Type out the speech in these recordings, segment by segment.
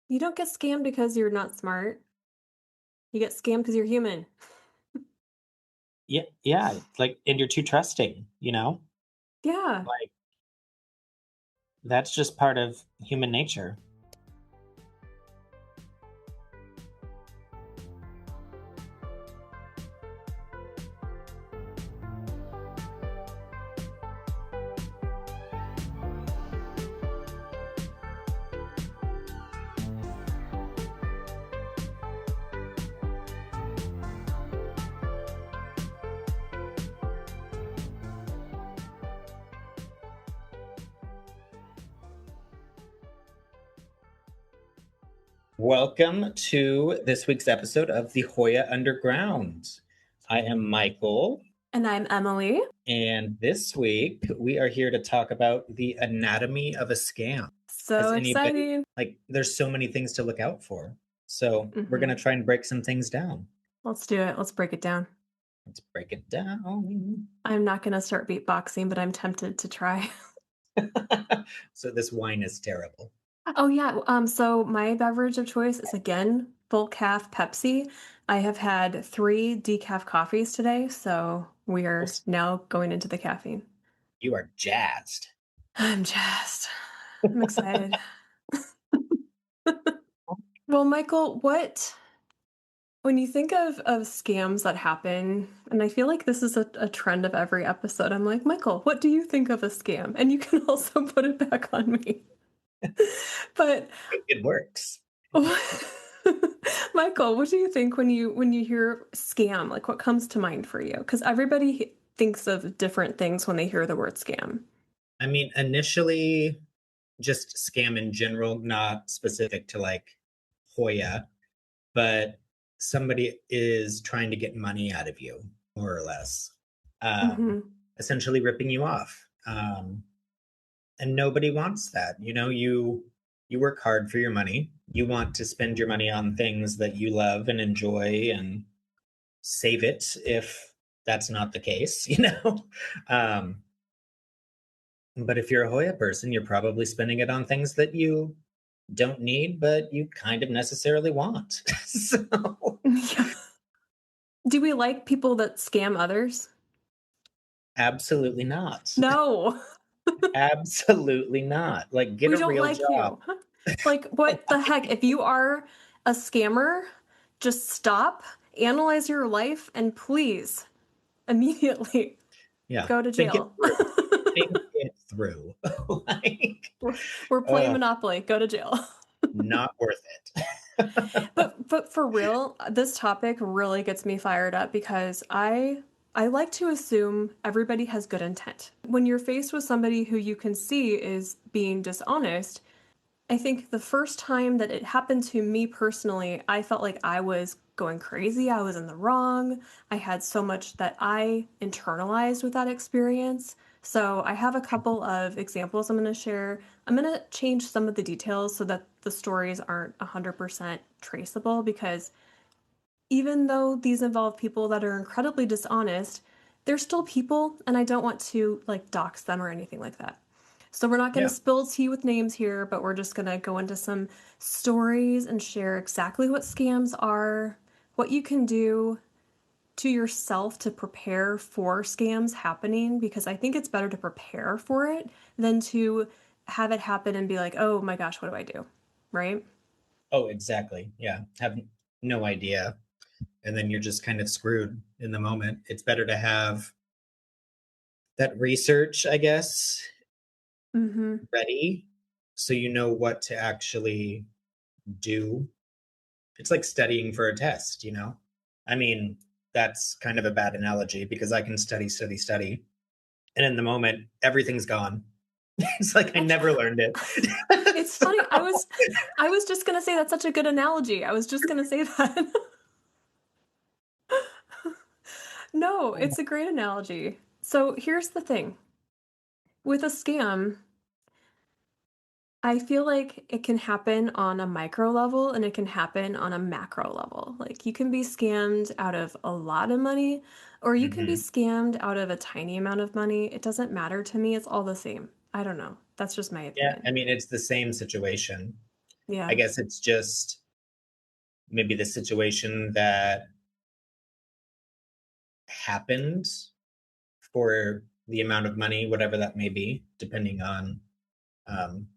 You don't get scammed because you're not smart. You get scammed because you're human. Yeah, yeah, like, and you're too trusting, Yeah. like, that's just part of human nature. Welcome to this week's episode of the Hoya Underground. I am Michael, And I'm Emily. and this week we are here to talk about the anatomy of a scam. So Has anybody, exciting. there's so many things to look out for. So we're going to hmm try and break some things down. Let's do it. Let's break it down. Let's break it down. I'm not going to start beatboxing, but I'm tempted to try. So this wine is terrible. Oh yeah. So my beverage of choice is again full calf Pepsi. I have had 3 decaf coffees today, so we Well, are now going into the caffeine. you are jazzed. I'm jazzed. I'm excited. Well, Michael, what when you think of scams that happen, and I feel like this is a trend of every episode, I'm like, Michael, what do you think of a scam? And you can also put it back on me. But It works. Michael, what do you think when you hear scam? Like what comes to mind for you? Because everybody thinks of different things when they hear the word scam. I mean, initially, just scam in general, not specific to like Hoya, but somebody is trying to get money out of you, more or less, um, hmm essentially ripping you off. And nobody wants that. You work hard for your money. You want to spend your money on things that you love and enjoy, and save it if that's not the case. Um, but if you're a Hoya person, you're probably spending it on things that you don't need, but you kind of necessarily want. So, Yeah. Do we like people that scam others? absolutely not. No. Absolutely not. Like, get We a don't real like job. you. Like, what the heck? If you are a scammer, just stop, analyze your life, and please immediately Yeah. go to Think it jail. through. Think it through. Like, We're playing uh, Monopoly. Go to jail. not worth it. But for real, this topic really gets me fired up because I like to assume everybody has good intent. When you're faced with somebody who you can see is being dishonest, I think the first time that it happened to me personally, I felt like I was going crazy. I was in the wrong. I had so much that I internalized with that experience. So I have a couple of examples I'm going to share. I'm going to change some of the details so that the stories aren't 100% traceable because even though these involve people that are incredibly dishonest, they're still people and I don't want to like dox them or anything like that. So we're not going to Yeah. spill tea with names here, but we're just going to go into some stories and share exactly what scams are, what you can do to yourself to prepare for scams happening, because I think it's better to prepare for it than to have it happen and be like, oh my gosh, what do I do? Right? Oh, exactly. Yeah. Have no idea. And then you're just kind of screwed in the moment. It's better to have that research, I guess, Mm-hmm. ready so you know what to actually do. It's like studying for a test. I mean, that's kind of a bad analogy because I can study, study, study. And in the moment, everything's gone. It's like I Actually, never learned it. it's So, funny. I was just gonna say that's such a good analogy. I was just gonna say that. No, it's a great analogy. So here's the thing. With a scam, I feel like it can happen on a micro level and it can happen on a macro level. Like you can be scammed out of a lot of money or you can be mhm. scammed out of a tiny amount of money. It doesn't matter to me. It's all the same. I don't know. That's just my Yeah, opinion. I mean, it's the same situation. I Yeah. guess it's just maybe the situation that happened for the amount of money, whatever that may be, depending on um,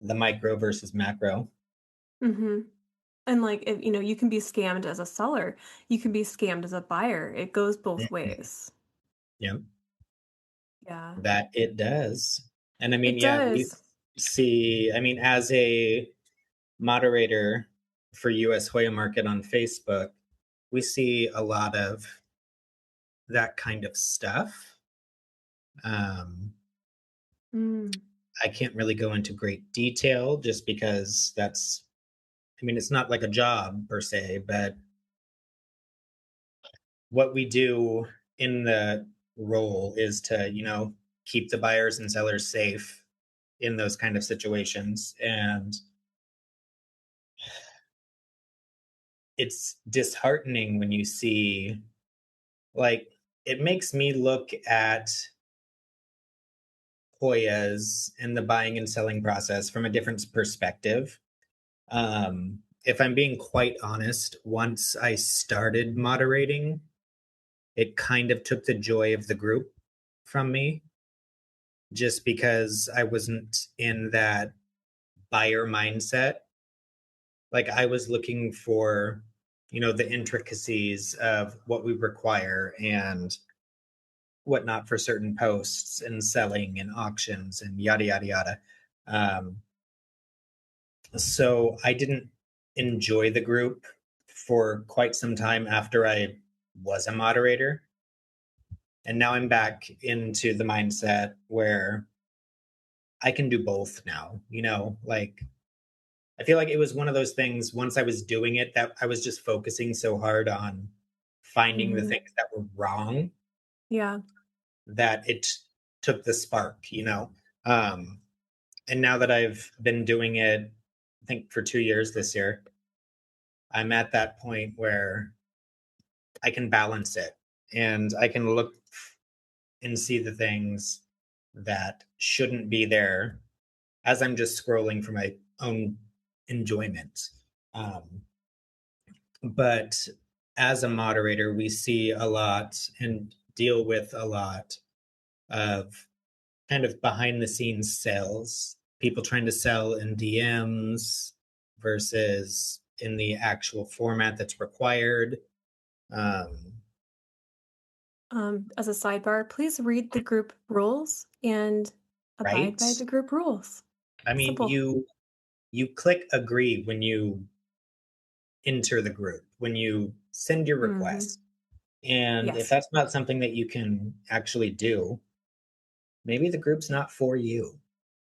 the micro versus macro. Mhm. And, like, if you can be scammed as a seller, you can be scammed as a buyer. It goes both Mhm. ways. Yeah, Yeah. that it does. And I mean, It yeah, we does. see, I mean, as a moderator for US Hoya Market on Facebook, we see a lot of that kind of stuff. Um, Mm. I can't really go into great detail just because that's, I mean, it's not like a job per se, but what we do in the role is to, keep the buyers and sellers safe in those kind of situations. And it's disheartening when you see, like, it makes me look at Hoyas and the buying and selling process from a different perspective. If I'm being quite honest, once I started moderating, it kind of took the joy of the group from me just because I wasn't in that buyer mindset. Like I was looking for, the intricacies of what we require and whatnot for certain posts and selling and auctions and yada yada yada. Um, so I didn't enjoy the group for quite some time after I was a moderator. And now I'm back into the mindset where I can do both now, like I feel like it was one of those things once I was doing it that I was just focusing so hard on finding the Mhm. things that were wrong Yeah. that it took the spark, Um, and now that I've been doing it, I think for 2 years this year, I'm at that point where I can balance it and I can look and see the things that shouldn't be there as I'm just scrolling for my own enjoyment. Um, but as a moderator, we see a lot and deal with a lot of kind of behind the scenes sales, people trying to sell in DMs versus in the actual format that's required. Um, As a sidebar, please read the group rules and abide right? by the group rules. I mean, Simple. you click agree when you enter the group, when you send your Mhm. request. And if Yes. that's not something that you can actually do, maybe the group's not for you.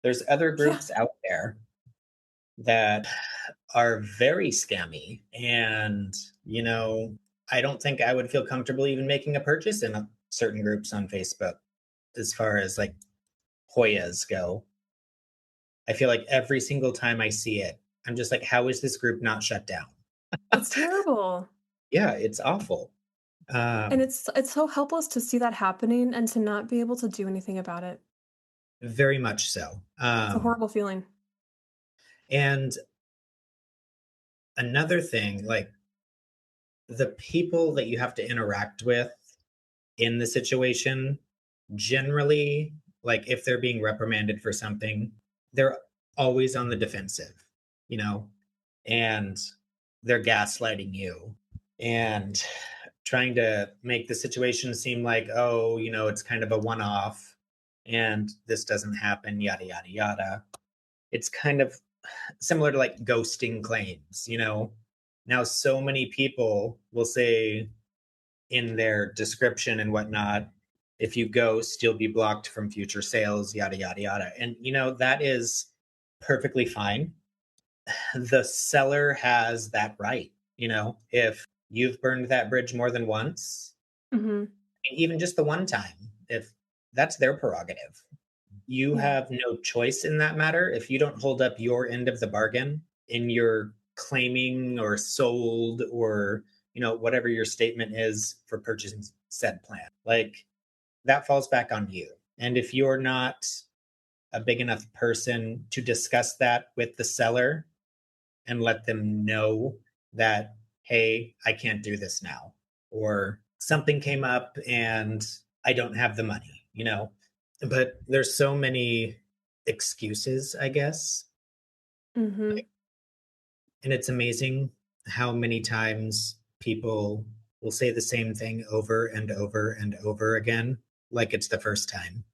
There's other Yeah. groups out there that are very scammy. And, I don't think I would feel comfortable even making a purchase in certain groups on Facebook as far as like Hoyas go. I feel like every single time I see it, I'm just like, how is this group not shut down? It's terrible. Yeah, it's awful. And Um, it's so helpless to see that happening and to not be able to do anything about it. very much so. It's a horrible feeling. And another thing, like the people that you have to interact with in the situation, generally, like if they're being reprimanded for something, they're always on the defensive, you know, and they're gaslighting you and trying to make the situation seem like, oh, it's kind of a one off and this doesn't happen, yada, yada, yada. It's kind of similar to like ghosting claims. Now, so many people will say in their description and whatnot, if you ghost, you'll be blocked from future sales, yada, yada, yada. And, that is perfectly fine. The seller has that right. If you've burned that bridge more than once, Mhm. even just the one time, if that's their prerogative, you Yeah. have no choice in that matter. If you don't hold up your end of the bargain in your claiming or sold or, whatever your statement is for purchasing said plan, like that falls back on you. And if you're not a big enough person to discuss that with the seller and let them know that, hey, I can't do this now, or something came up and I don't have the money, you know? But there's so many excuses, I guess. Mhm. Like, and it's amazing how many times people will say the same thing over and over and over again, like it's the first time.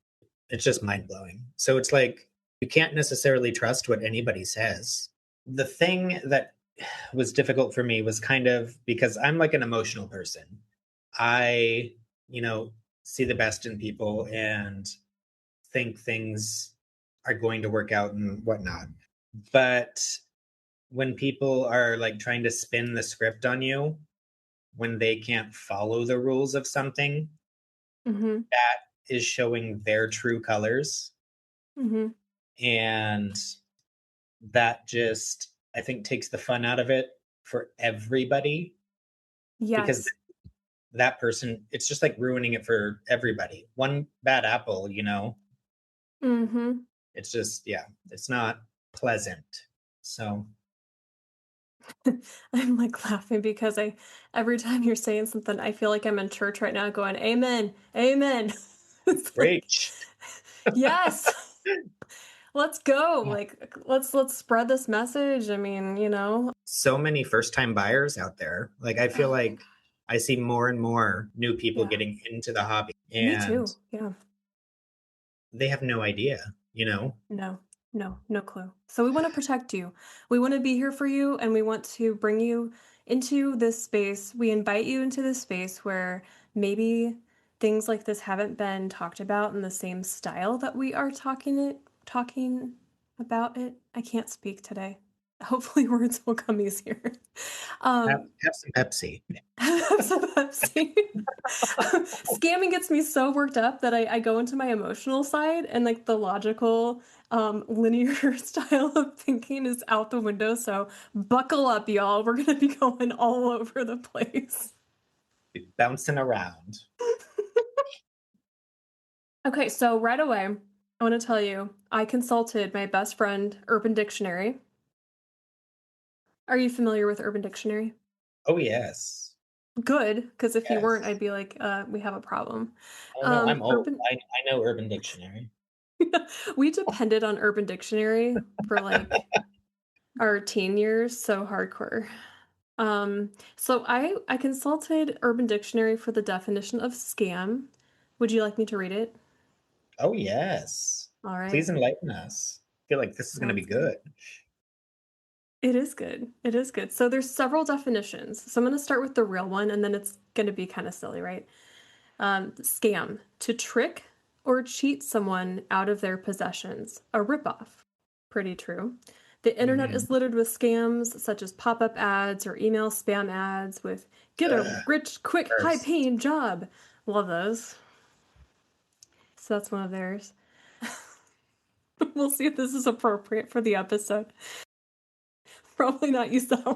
It's just mind blowing. So it's like you can't necessarily trust what anybody says. The thing that was difficult for me was kind of because I'm like an emotional person. I, you know, see the best in people and think things are going to work out and whatnot. But when people are like trying to spin the script on you when they can't follow the rules of something, Mhm. that is showing their true colors. Mhm. And that just, I think, takes the fun out of it for everybody because Yes. that person, it's just like ruining it for everybody. One bad apple, Mhm. it's just, yeah, it's not pleasant. So, I'm like laughing because I every time you're saying something, I feel like I'm in church right now going, "Amen. Amen." It's like, preach. yes. Let's go. Yeah. Like let's spread this message. I mean, you know. So many first time buyers out there. Like, I feel Oh my like god. I see more and more new people Yeah. getting into the hobby Me and too. Yeah. they have no idea, No, no clue. So we want to protect you. We want to be here for you and we want to bring you into this space. We invite you into this space where maybe things like this haven't been talked about in the same style that we are talking about it. I can't speak today. Hopefully words will come easier. Um have some Pepsi. some Pepsi. Scamming gets me so worked up that I go into my emotional side and like the logical, linear style of thinking is out the window. So buckle up, y'all. We're gonna be going all over the place. Bouncing around. Okay, so right away, I want to tell you I consulted my best friend, Urban Dictionary. Are you familiar with Urban Dictionary? Oh, yes. Good, because if you weren't, Yes. I'd be like, we have a problem. Oh, no, I'm old. Urban I know Urban Dictionary. we depended on Urban Dictionary for like our teen years, so hardcore. So I consulted Urban Dictionary for the definition of scam. Would you like me to read it? Oh, yes. All right. Please enlighten us. I feel like this is gonna be Sounds good. good. It is good. It is good. So there's several definitions. So I'm going to start with the real one and then it's going to be kind of silly, right? Scam, to trick or cheat someone out of their possessions. A ripoff. Pretty true. The internet Mhm. is littered with scams such as pop up ads or email spam ads with get a Ugh, rich, quick, high gross. paying job. Love those. So that's one of theirs. We'll see if this is appropriate for the episode. Probably not use that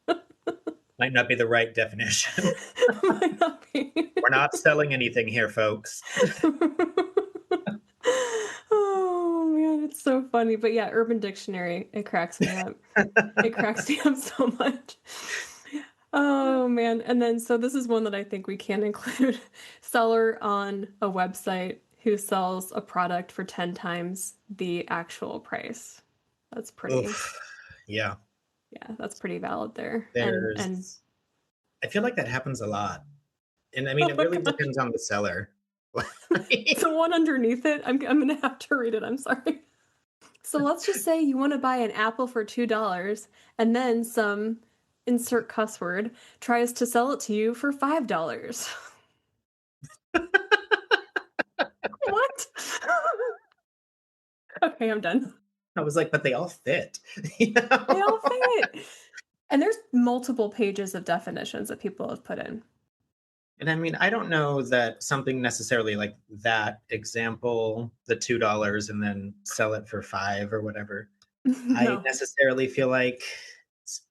one. Might not be the right definition. Might not be. We're not selling anything here, folks. Oh man, it's so funny. But yeah, Urban Dictionary, it cracks me up. It cracks me up so much. Oh man. And then so this is one that I think we can include. Seller on a website who sells a product for 10 times the actual price. That's pretty, Oof. Yeah. yeah, that's pretty valid there. And There's I feel like that happens a lot. And I mean, oh it my really gosh. depends on the seller. The one underneath it, I'm gonna have to read it. I'm sorry. So let's just say you want to buy an apple for $2 and then some insert cuss word tries to sell it to you for $5. What? Okay, I'm done. I was like, but they all fit. They all fit. And there's multiple pages of definitions that people have put in. And I mean, I don't know that something necessarily like that example, the $2 and then sell it for five or whatever. I No, necessarily feel like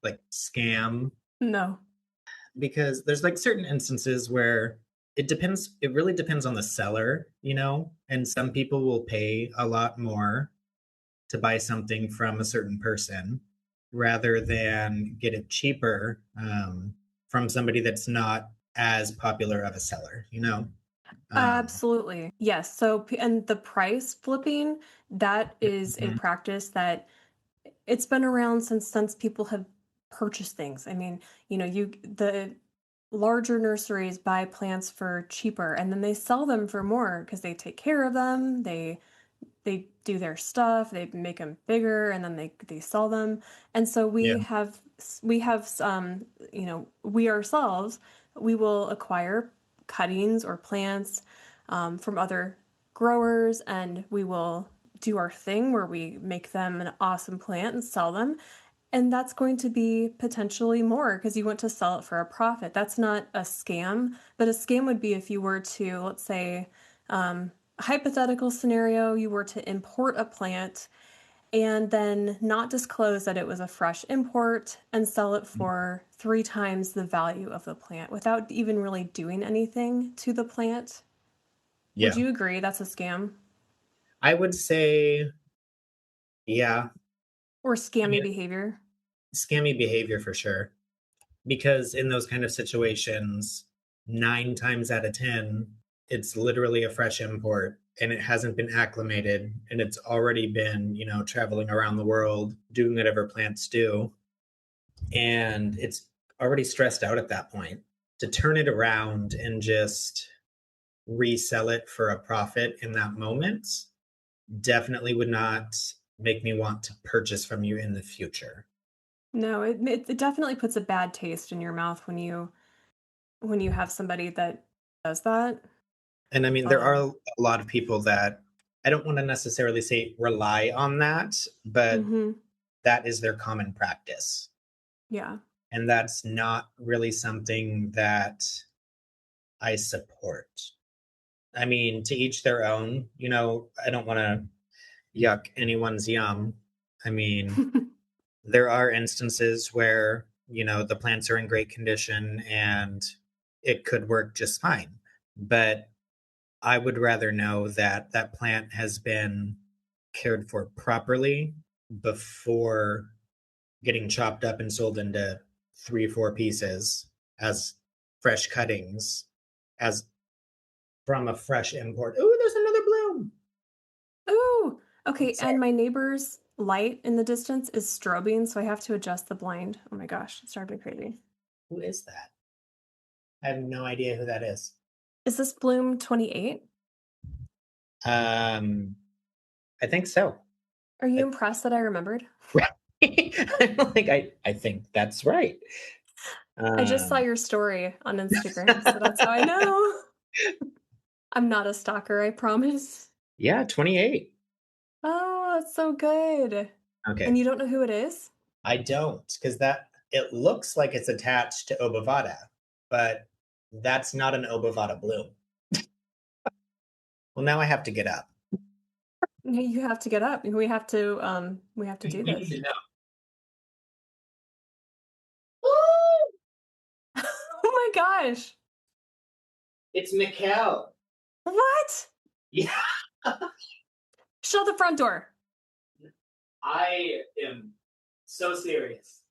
like scam no. because there's like certain instances where it depends. It really depends on the seller, and some people will pay a lot more to buy something from a certain person rather than get it cheaper from somebody that's not as popular of a seller. Um, Absolutely. Yes. So, and the price flipping, that is a mhm. practice that it's been around since people have purchased things. I mean, the larger nurseries buy plants for cheaper and then they sell them for more because they take care of them. They do their stuff, they make them bigger, and then they sell them. And so Yeah, we ourselves, we will acquire cuttings or plants from other growers, and we will do our thing where we make them an awesome plant and sell them. And that's going to be potentially more because you want to sell it for a profit. That's not a scam, but a scam would be if you were to, let's say, hypothetical scenario, you were to import a plant and then not disclose that it was a fresh import and sell it for three times the value of the plant without even really doing anything to the plant. Would yeah. you agree that's a scam I would say, yeah. or I scammy mean, behavior? scammy behavior for sure. Because in those kind of situations, 9 times out of 10, it's literally a fresh import and it hasn't been acclimated and it's already been, traveling around the world doing whatever plants do. And it's already stressed out at that point. To turn it around and just resell it for a profit in that moment definitely would not make me want to purchase from you in the future. No, it definitely puts a bad taste in your mouth when you have somebody that does that. And I mean, there are Um, a lot of people that I don't want to necessarily say rely on that, but hmm that is their common practice. yeah. And that's not really something that I support. I mean, to each their own, I don't want to yuck anyone's yum. I mean, there are instances where, the plants are in great condition and it could work just fine. But I would rather know that that plant has been cared for properly before getting chopped up and sold into 3, 4 pieces as fresh cuttings, as from a fresh import. Ooh, there's another bloom. Ooh, okay, Sorry, and my neighbor's light in the distance is strobing, so I have to adjust the blind. Oh my gosh, it's driving me crazy. who is that? I have no idea who that is. Is this bloom 28? Um, I think so. Are you I, impressed that I remembered? right. I'm like, I think that's right. I just saw Um, your story on Instagram, so that's how I know. I'm not a stalker, I promise. yeah, 28. Oh, that's so good. And Okay. you don't know who it is? I don't, because that it looks like it's attached to Obavata, but that's not an Obavata bloom. Well, now I have to get up. You have to get up. We have to do We need this. to know. Woo! Oh my gosh. It's Mikkel. What? Yeah, Shut the front door. I am so serious.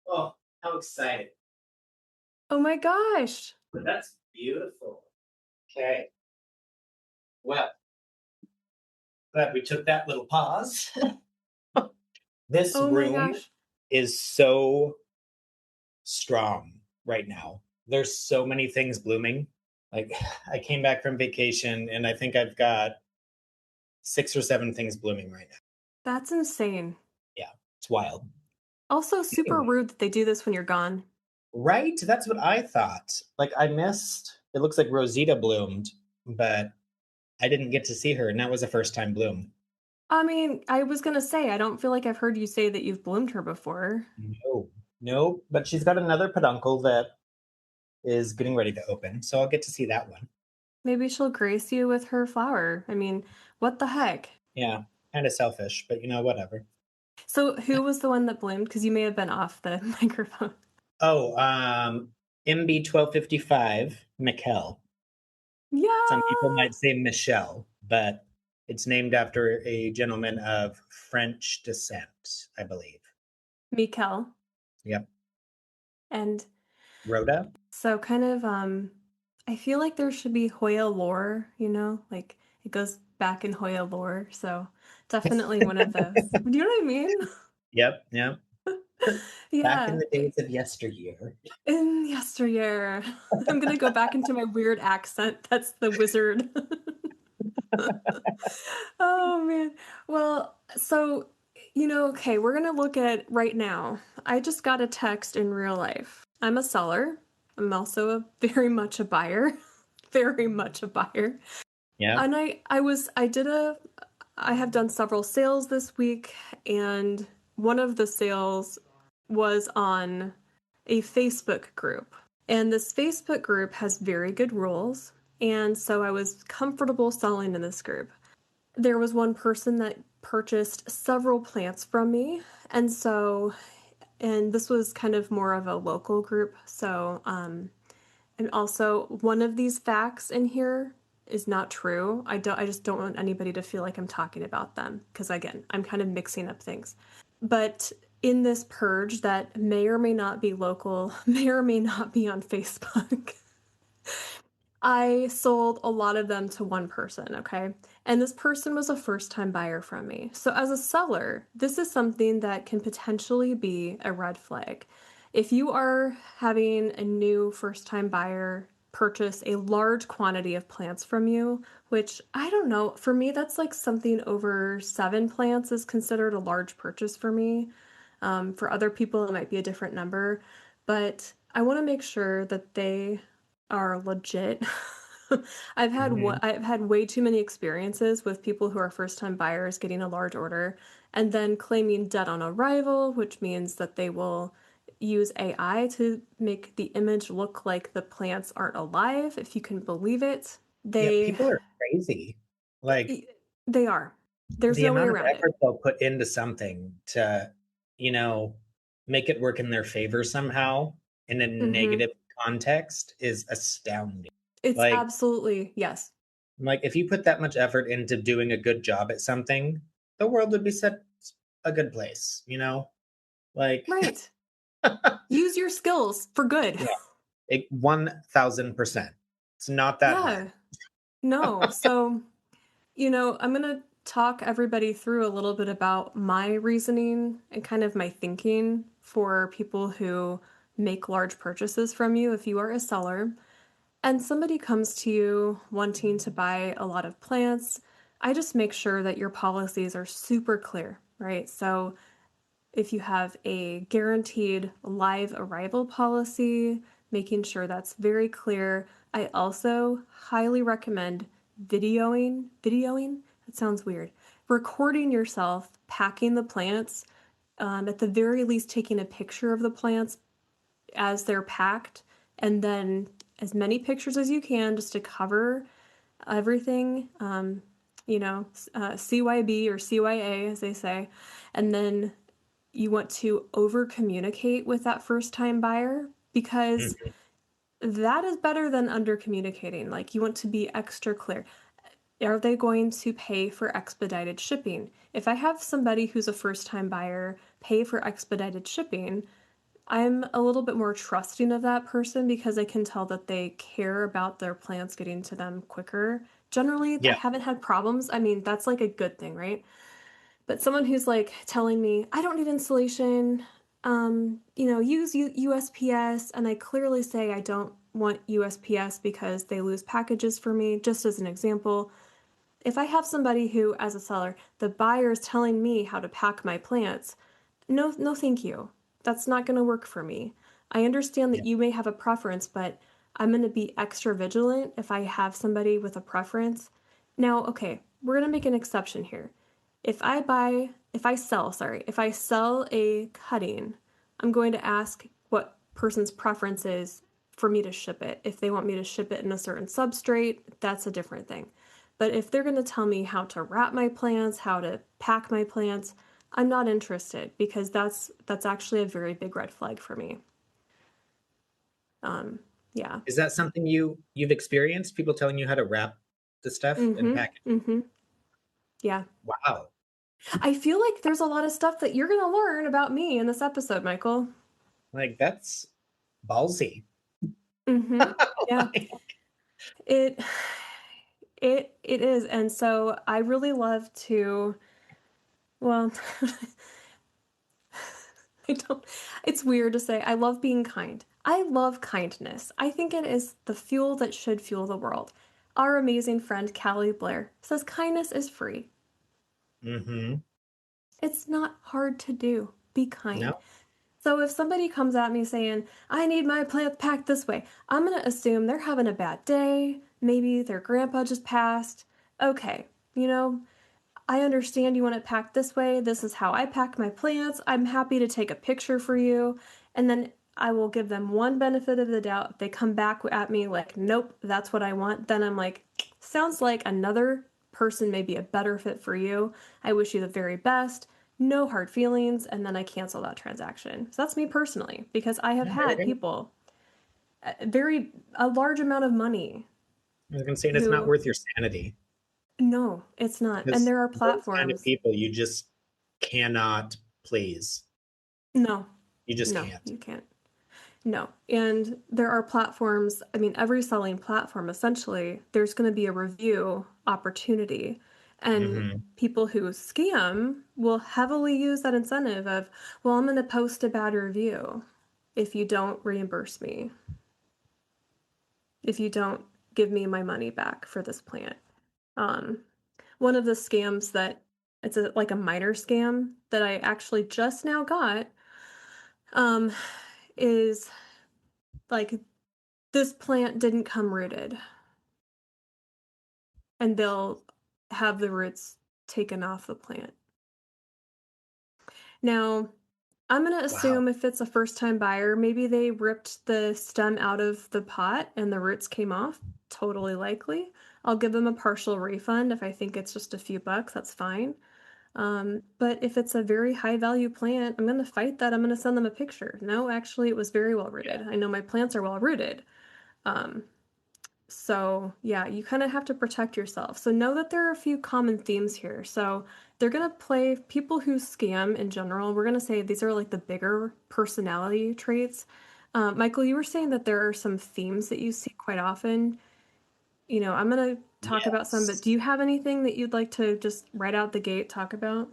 Oh, how excited. Oh my gosh. But that's beautiful. Okay. Well, glad we took that little pause. This Oh my room gosh. is so strong right now. There's so many things blooming. Like I came back from vacation and I think I've got 6 or 7 things blooming right now. That's insane. Yeah, it's wild. Also super Anyway, rude that they do this when you're gone. right? That's what I thought. Like I missed. It looks like Rosita bloomed, but I didn't get to see her, and that was a first time bloom. I mean, I was gonna say, I don't feel like I've heard you say that you've bloomed her before. No, no, but she's got another peduncle that is getting ready to open, so I'll get to see that one. Maybe she'll grace you with her flower. I mean, what the heck? Yeah, kind of selfish, but whatever. So who was the one that bloomed? Because you may have been off the microphone. Oh, MB 1255 Mikkel. Some people Yeah. might say Michelle, but it's named after a gentleman of French descent, I believe. Mikel. Yep. And Rhoda? so kind of I feel like there should be Hoya lore, like it goes back in Hoya lore. So definitely one of those. Do you know what I mean? Yep, yep. Back in Yeah. the days of yesteryear. In yesteryear. I'm gonna go back into my weird accent. That's the wizard. Oh man. Well, so okay, we're gonna look at right now. I just got a text in real life. I'm a seller. I'm also very much a buyer. Very much a buyer. Yep, And I have done several sales this week, and one of the sales was on a Facebook group. And this Facebook group has very good rules, and so I was comfortable selling in this group. There was one person that purchased several plants from me, and and this was kind of more of a local group. And also one of these facts in here is not true. I just don't want anybody to feel like I'm talking about them because again, I'm kind of mixing up things. But in this purge that may or may not be local, may or may not be on Facebook, I sold a lot of them to one person, okay? And this person was a first time buyer from me. So, as a seller, this is something that can potentially be a red flag. If you are having a new first time buyer purchase a large quantity of plants from you, which I don't know, for me, that's like something over 7 plants is considered a large purchase for me. For other people, it might be a different number, but I want to make sure that they are legit. mhm. I've had way too many experiences with people who are first time buyers getting a large order and then claiming dead on arrival, which means that they will use AI to make the image look like the plants aren't alive, if you can believe it. Yeah, They people are crazy. Like, they are. There's the no way amount of around it. effort they'll put into something to, you know, make it work in their favor somehow in a Mhm. negative context is astounding. It's Like, absolutely yes. if you put that much effort into doing a good job at something, the world would be set a good place, you know? Like, Right. Use your skills for good. yeah, 1000%. It's not that hard. Yeah. No. So, I'm going to talk everybody through a little bit about my reasoning and kind of my thinking for people who make large purchases from you if you are a seller and somebody comes to you wanting to buy a lot of plants. I just make sure that your policies are super clear, right? So, if you have a guaranteed live arrival policy, making sure that's very clear. I also highly recommend videoing, that sounds weird, recording yourself packing the plants, at the very least taking a picture of the plants as they're packed, and then as many pictures as you can just to cover everything, CYB or CYA, as they say, and then you want to over communicate with that first time buyer because Mhm. that is better than under communicating. Like you want to be extra clear. Are they going to pay for expedited shipping? If I have somebody who's a first time buyer pay for expedited shipping, I'm a little bit more trusting of that person because I can tell that they care about their plants getting to them quicker. Generally, I Yeah. haven't had problems. I mean, that's like a good thing, right? But someone who's like telling me, I don't need insulation, use USPS, and I clearly say I don't want USPS because they lose packages for me, just as an example. If I have somebody who, as a seller, the buyer is telling me how to pack my plants, no, no, thank you. That's not going to work for me. I understand that Yeah. you may have a preference, but I'm going to be extra vigilant if I have somebody with a preference. Now, okay, we're going to make an exception here. If I sell a cutting, I'm going to ask what person's preference is for me to ship it. If they want me to ship it in a certain substrate, that's a different thing. But if they're going to tell me how to wrap my plants, how to pack my plants, I'm not interested because that's actually a very big red flag for me. Um, yeah. Is that something you've experienced? People telling you how to wrap the stuff and Mhm. package? Mhm. Yeah. Wow. I feel like there's a lot of stuff that you're gonna learn about me in this episode, Michael. Like, that's ballsy. Mhm. Yeah. It it is, and so I really love to, well, I don't, it's weird to say I love being kind. I love kindness. I think it is the fuel that should fuel the world. Our amazing friend Callie Blair says kindness is free. Mhm. It's not hard to do. Be No. kind. So if somebody comes at me saying, I need my plants packed this way, I'm going to assume they're having a bad day. Maybe their grandpa just passed. Okay, you know, I understand you want it packed this way. This is how I pack my plants. I'm happy to take a picture for you. And then I will give them one benefit of the doubt. If they come back at me like, nope, that's what I want, then I'm like, sounds like another person may be a better fit for you. I wish you the very best. No hard feelings. And then I cancel that transaction. So that's me personally, because I have No, there had you go. people, a large amount of money I was gonna say, and it's not who, worth your sanity no, it's not. And because there are those kind of platforms. people you just cannot please. No, You just no, can't. you can't. No. And there are platforms, I mean, every selling platform, essentially, there's going to be a review opportunity. And Mhm. people who scam will heavily use that incentive of, well, I'm going to post a bad review if you don't reimburse me, if you don't give me my money back for this plant. Um, One of the scams that like a minor scam that I actually just now got um, is like this plant didn't come rooted, and they'll have the roots taken off the plant. Now, I'm going to Wow. assume if it's a first time buyer, maybe they ripped the stem out of the pot and the roots came off. Totally likely. I'll give them a partial refund if I think it's just a few bucks, that's fine. But if it's a very high value plant, I'm going to fight that. I'm going to send them a picture. No, actually, it was very well Yeah. rooted. I know my plants are well rooted. Um, So, yeah, you kind of have to protect yourself. So, know that there are a few common themes here. So, they're going to play people who scam in general. We're going to say these are like the bigger personality traits. Michael, you were saying that there are some themes that you see quite often. I'm going to talk about some, but Yes. do you have anything that you'd like to just right out the gate talk about?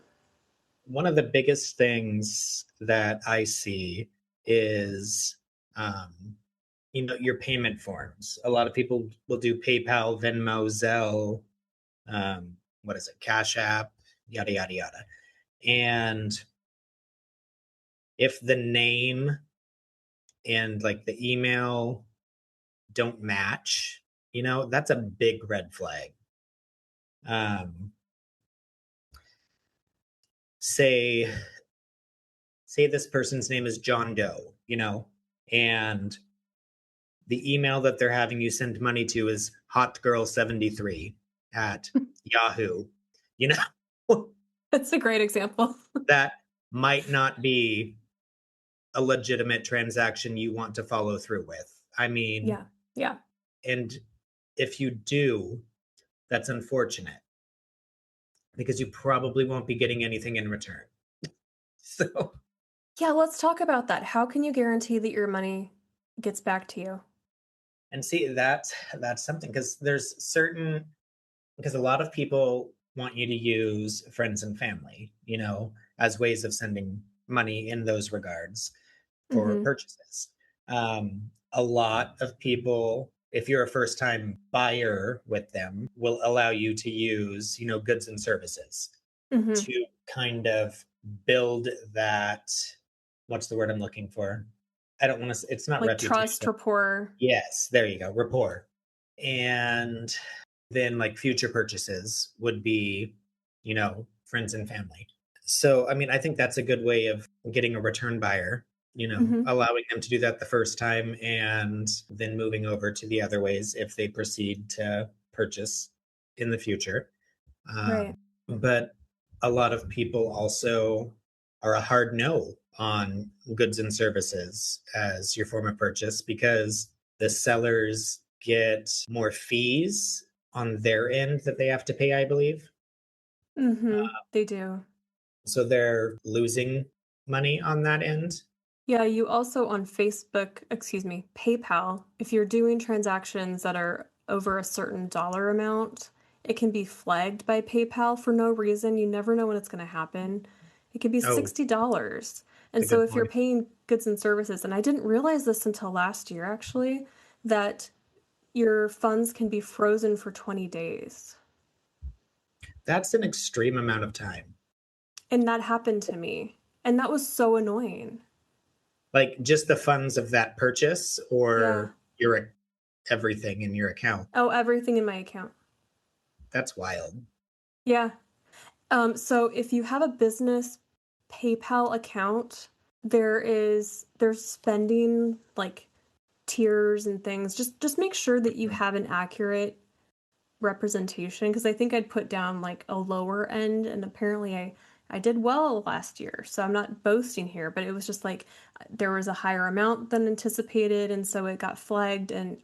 One of the biggest things that I see is, um, your payment forms. A lot of people will do PayPal, Venmo, Zelle, what is it, Cash App, yada, yada, yada. And if the name and like the email don't match, that's a big red flag. Um, say, say this person's name is John Doe, and the email that they're having you send money to is hotgirl73 at Yahoo. You know, That's a great example. that might not be a legitimate transaction you want to follow through with. I mean, Yeah. Yeah. and if you do, that's unfortunate because you probably won't be getting anything in return. So, Yeah, let's talk about that. How can you guarantee that your money gets back to you? and see that's something because because a lot of people want you to use friends and family, as ways of sending money in those regards for Mm-hmm. purchases. A lot of people, if you're a first time buyer with them, will allow you to use, goods and services Mm-hmm. to kind of build that. What's the word I'm looking for? I don't want to, it's not Like trust, reputation. rapport. Yes, there you go, rapport. And then like future purchases would be, friends and family. So, I mean, I think that's a good way of getting a return buyer, Mhm. allowing them to do that the first time and then moving over to the other ways if they proceed to purchase in the future. Right. But a lot of people also are a hard no on goods and services as your form of purchase because the sellers get more fees on their end that they have to pay, I believe. Mm-hmm. They do. So they're losing money on that end. Yeah, you also on Facebook, excuse me, PayPal, if you're doing transactions that are over a certain dollar amount, it can be flagged by PayPal for no reason. You never know when it's going to happen. It could be Oh, $60. it's And a so good if you're point. paying goods and services, and I didn't realize this until last year actually, that your funds can be frozen for 20 days. That's an extreme amount of time. And that happened to me. And that was so annoying. Like just the funds of that purchase Yeah. or your everything in your account. Oh, everything in my account. That's wild. Yeah. So if you have a business PayPal account, there's spending like tiers and things. Just make sure that you have an accurate representation because I think I'd put down like a lower end and apparently I did well last year. So I'm not boasting here, but it was just like there was a higher amount than anticipated and so it got flagged and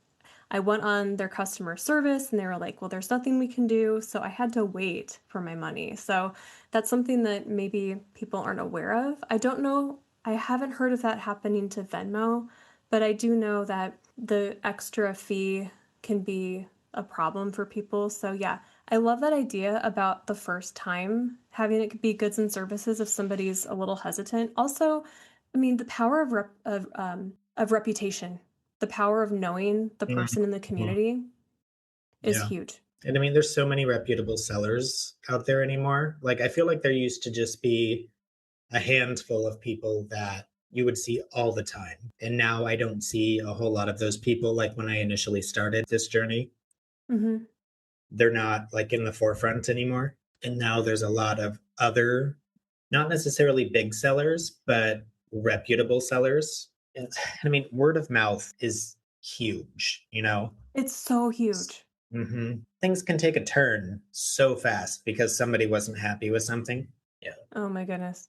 I went on their customer service and they were like, well, there's nothing we can do. So I had to wait for my money. So that's something that maybe people aren't aware of. I don't know. I haven't heard of that happening to Venmo, but I do know that the extra fee can be a problem for people. So yeah, I love that idea about the first time having it be goods and services if somebody's a little hesitant. Also, I mean, the power of reputation, the power of knowing the person in the Mhm. community is Yeah. huge. And I mean, there's so many reputable sellers out there anymore. Like, I feel like there used to just be a handful of people that you would see all the time. And now I don't see a whole lot of those people like when I initially started this journey. Hmm. They're not like in the forefront anymore. And now there's a lot of other, not necessarily big sellers, but reputable sellers. And I mean, word of mouth is huge, you know? It's so huge. Things can take a turn so fast because somebody wasn't happy with something. Yeah. Oh my goodness.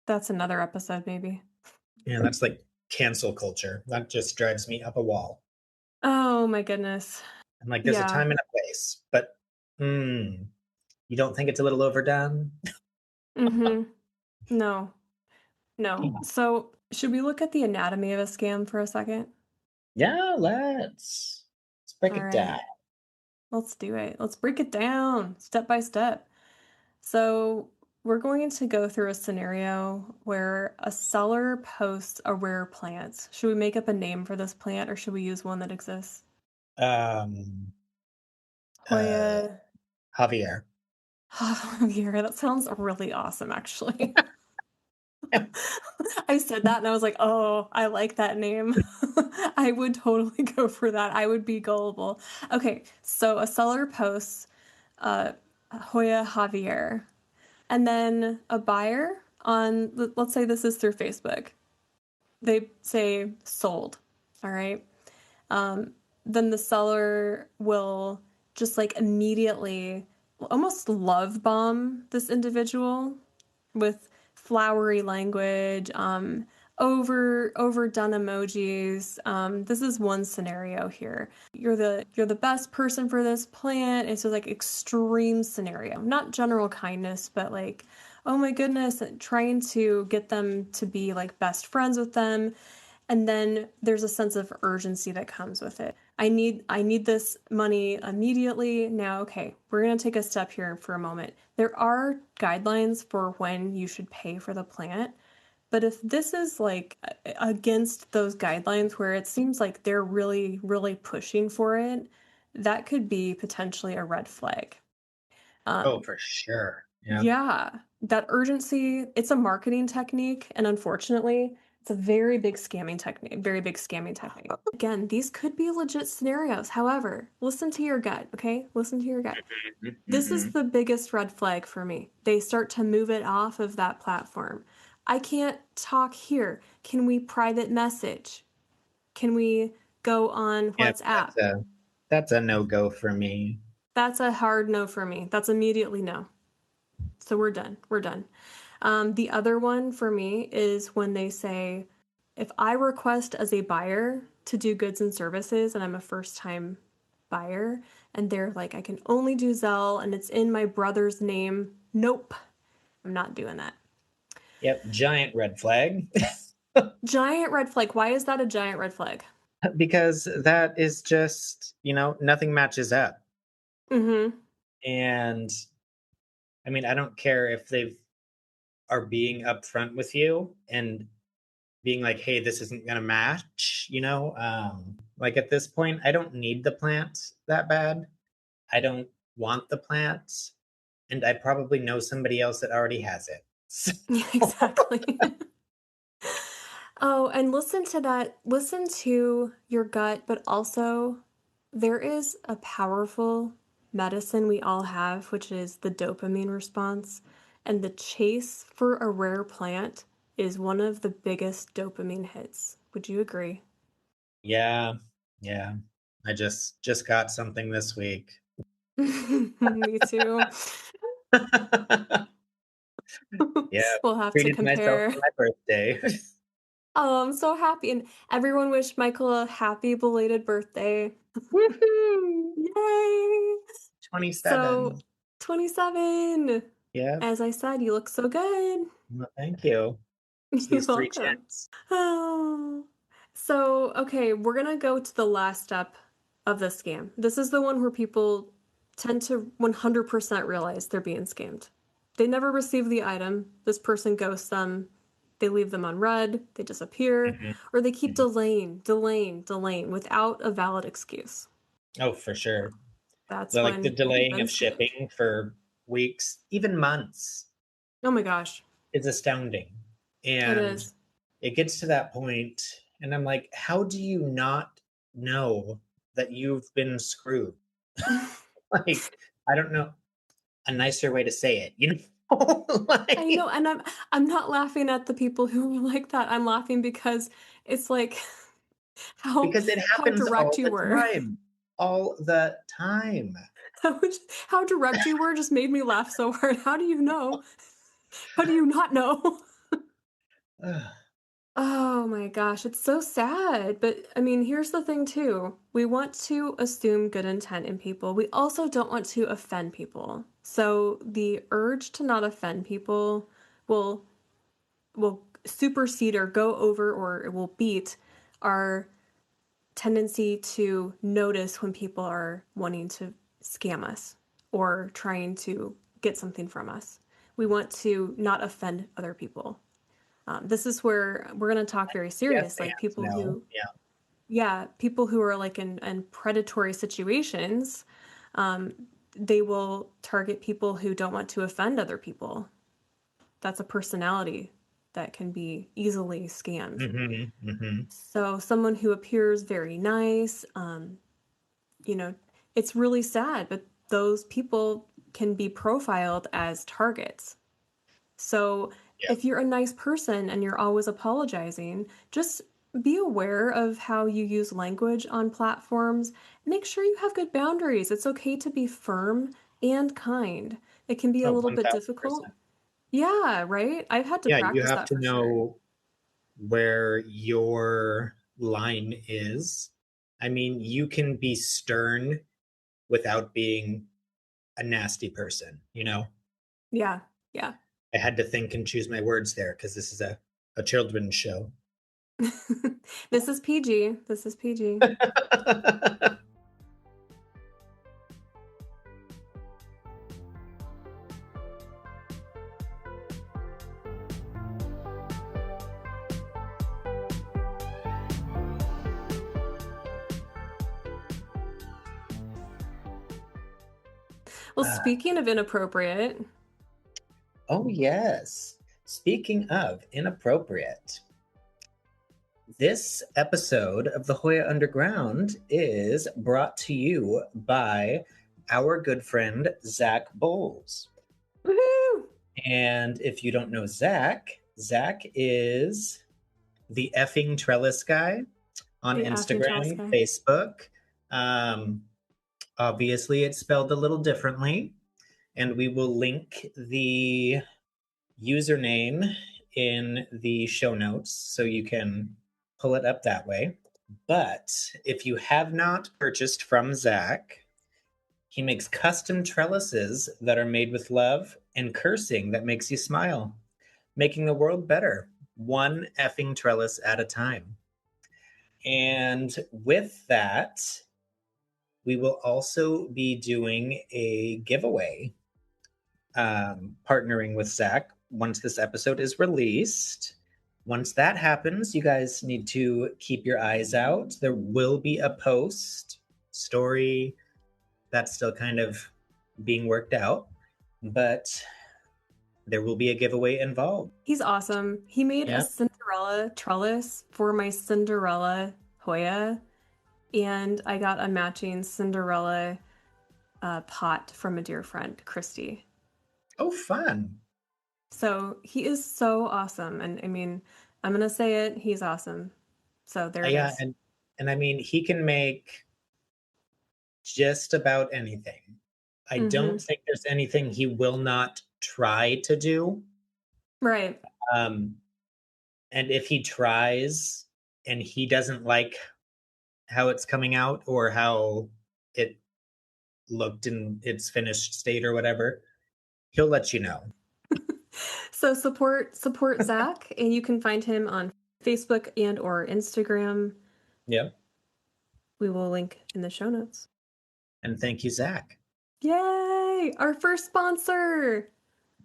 That's another episode, maybe. Yeah, that's like cancel culture. That just drives me up a wall. Oh my goodness. I'm like, there's a Yeah. time and a place, but mm, you don't think it's a little overdone? Mm-hmm. No, no. Yeah. So, should we look at the anatomy of a scam for a second? Yeah, let's break All it down. right. Let's do it. Let's break it down step by step. So, we're going to go through a scenario where a seller posts a rare plant. Should we make up a name for this plant or should we use one that exists? Um, uh, Hoya. Javier. Oh, yeah, that sounds really awesome, actually. I said that and I was like, oh, I like that name. I would totally go for that. I would be gullible. Okay, so a seller posts uh, Hoya Javier, and then a buyer on, let's say this is through Facebook, they say sold. All right. Um, then the seller will just like immediately almost love bomb this individual with flowery language, overdone emojis. This is one scenario here. You're the best person for this plant. It's just like extreme scenario, not general kindness, but like, oh my goodness, trying to get them to be like best friends with them. And then there's a sense of urgency that comes with it. I need this money immediately. Now, okay, we're going to take a step here for a moment. There are guidelines for when you should pay for the plant, but if this is like against those guidelines where it seems like they're really really pushing for it, that could be potentially a red flag. Oh, Um, for sure. Yeah. yeah, that urgency, it's a marketing technique, and unfortunately, it's a very big scamming technique, very big scamming technique. Again, these could be legit scenarios. However, listen to your gut, okay? Listen to your gut. This is Mm-hmm. the biggest red flag for me. They start to move it off of that platform. I can't talk here. Can we private message? Can we go on Yeah, WhatsApp? that's a no go for me. That's a hard no for me. That's immediately no. So we're done. We're done. The other one for me is when they say, if I request as a buyer to do goods and services and I'm a first time buyer and they're like, I can only do Zelle and it's in my brother's name. Nope, I'm not doing that. Yep, giant red flag. Giant red flag. Why is that a giant red flag? Because that is just, nothing matches up. Mm-hmm. And I mean, I don't care if they are being upfront with you and being like, hey, this isn't going to match. Like at this point, I don't need the plant that bad. I don't want the plant. And I probably know somebody else that already has it. Yeah, exactly. Oh, and listen to that. Listen to your gut, but also there is a powerful medicine we all have, which is the dopamine response. And the chase for a rare plant is one of the biggest dopamine hits. Would you agree? Yeah, yeah. I just got something this week. Me too. Yeah, We'll have to treated myself compare. for my birthday. Oh, I'm so happy. And everyone wished Michael a happy belated birthday. Woohoo! Yay! So, 27. 27. Yeah. As I said, you look so good. Well, thank you. It's You're these three welcome. checks. Oh. So, okay, we're gonna go to the last step of the scam. This is the one where people tend to 100% realize they're being scammed. They never receive the item, this person ghosts them, they leave them unread, they disappear, Mhm, or they keep mhm. delaying without a valid excuse. Oh, for sure. That's Like the when you've delaying been of scammed. shipping for weeks, even months, Oh my gosh, is astounding. it And is. it gets to that point, and I'm like, how do you not know that you've been screwed? Like, I don't know a nicer way to say it. I know, Like, and I'm not laughing at the people who are like that. I'm laughing because it's like how because it how happens direct all you the were. time. All the time. How, how direct you were just made me laugh so hard. How do you know? How do you not know? Ugh. Oh my gosh, it's so sad. But I mean, here's the thing too. We want to assume good intent in people. We also don't want to offend people. So the urge to not offend people will will supersede or go over or it will beat our tendency to notice when people are wanting to scam us or trying to get something from us. We want to not offend other people. This is where we're going to talk very Yes serious, and like people no. who, Yeah. yeah, people who are like in predatory situations. Um, they will target people who don't want to offend other people. That's a personality that can be easily scammed. Hmm, hmm. So someone who appears very nice, you know, it's really sad, but those people can be profiled as targets. So Yeah. if you're a nice person and you're always apologizing, just be aware of how you use language on platforms. Make sure you have good boundaries. It's okay to be firm and kind. It can be a Oh, little bit difficult. 1000%. Yeah, right? I've had to Yeah, you practice have that to for sure. know where your line is. I mean, you can be stern without being a nasty person. Yeah, yeah. I had to think and choose my words there because this is a children's show. This is PG. This is PG. Well, Ah, speaking of inappropriate, oh, yes. Speaking of inappropriate, this episode of the Hoya Underground is brought to you by our good friend, Zach Bowles. woohoo! And if you don't know Zach, Zach is the effing trellis guy on The effing trellis Instagram, guy. Facebook. Um, Obviously, it's spelled a little differently. and we will link the username in the show notes so you can pull it up that way. But if you have not purchased from Zach, he makes custom trellises that are made with love and cursing that makes you smile, making the world better, one effing trellis at a time. And with that, we will also be doing a giveaway, partnering with Zach once this episode is released. Once that happens, you guys need to keep your eyes out. There will be a post story that's still kind of being worked out, but there will be a giveaway involved. He's awesome. He made a Yeah. Cinderella trellis for my Cinderella Hoya, and I got a matching Cinderella pot from a dear friend, Christy. Oh, fun. So he is so awesome. And I mean, I'm going to say it, he's awesome. So there it Yeah, is. and I mean, he can make just about anything. I Mm-hmm. don't think there's anything he will not try to do. Right. Um, and if he tries and he doesn't like how it's coming out or how it looked in its finished state or whatever, he'll let you know. So support Zach, and you can find him on Facebook and or Instagram. Yeah. We will link in the show notes. And thank you, Zach. Yay! Our first sponsor!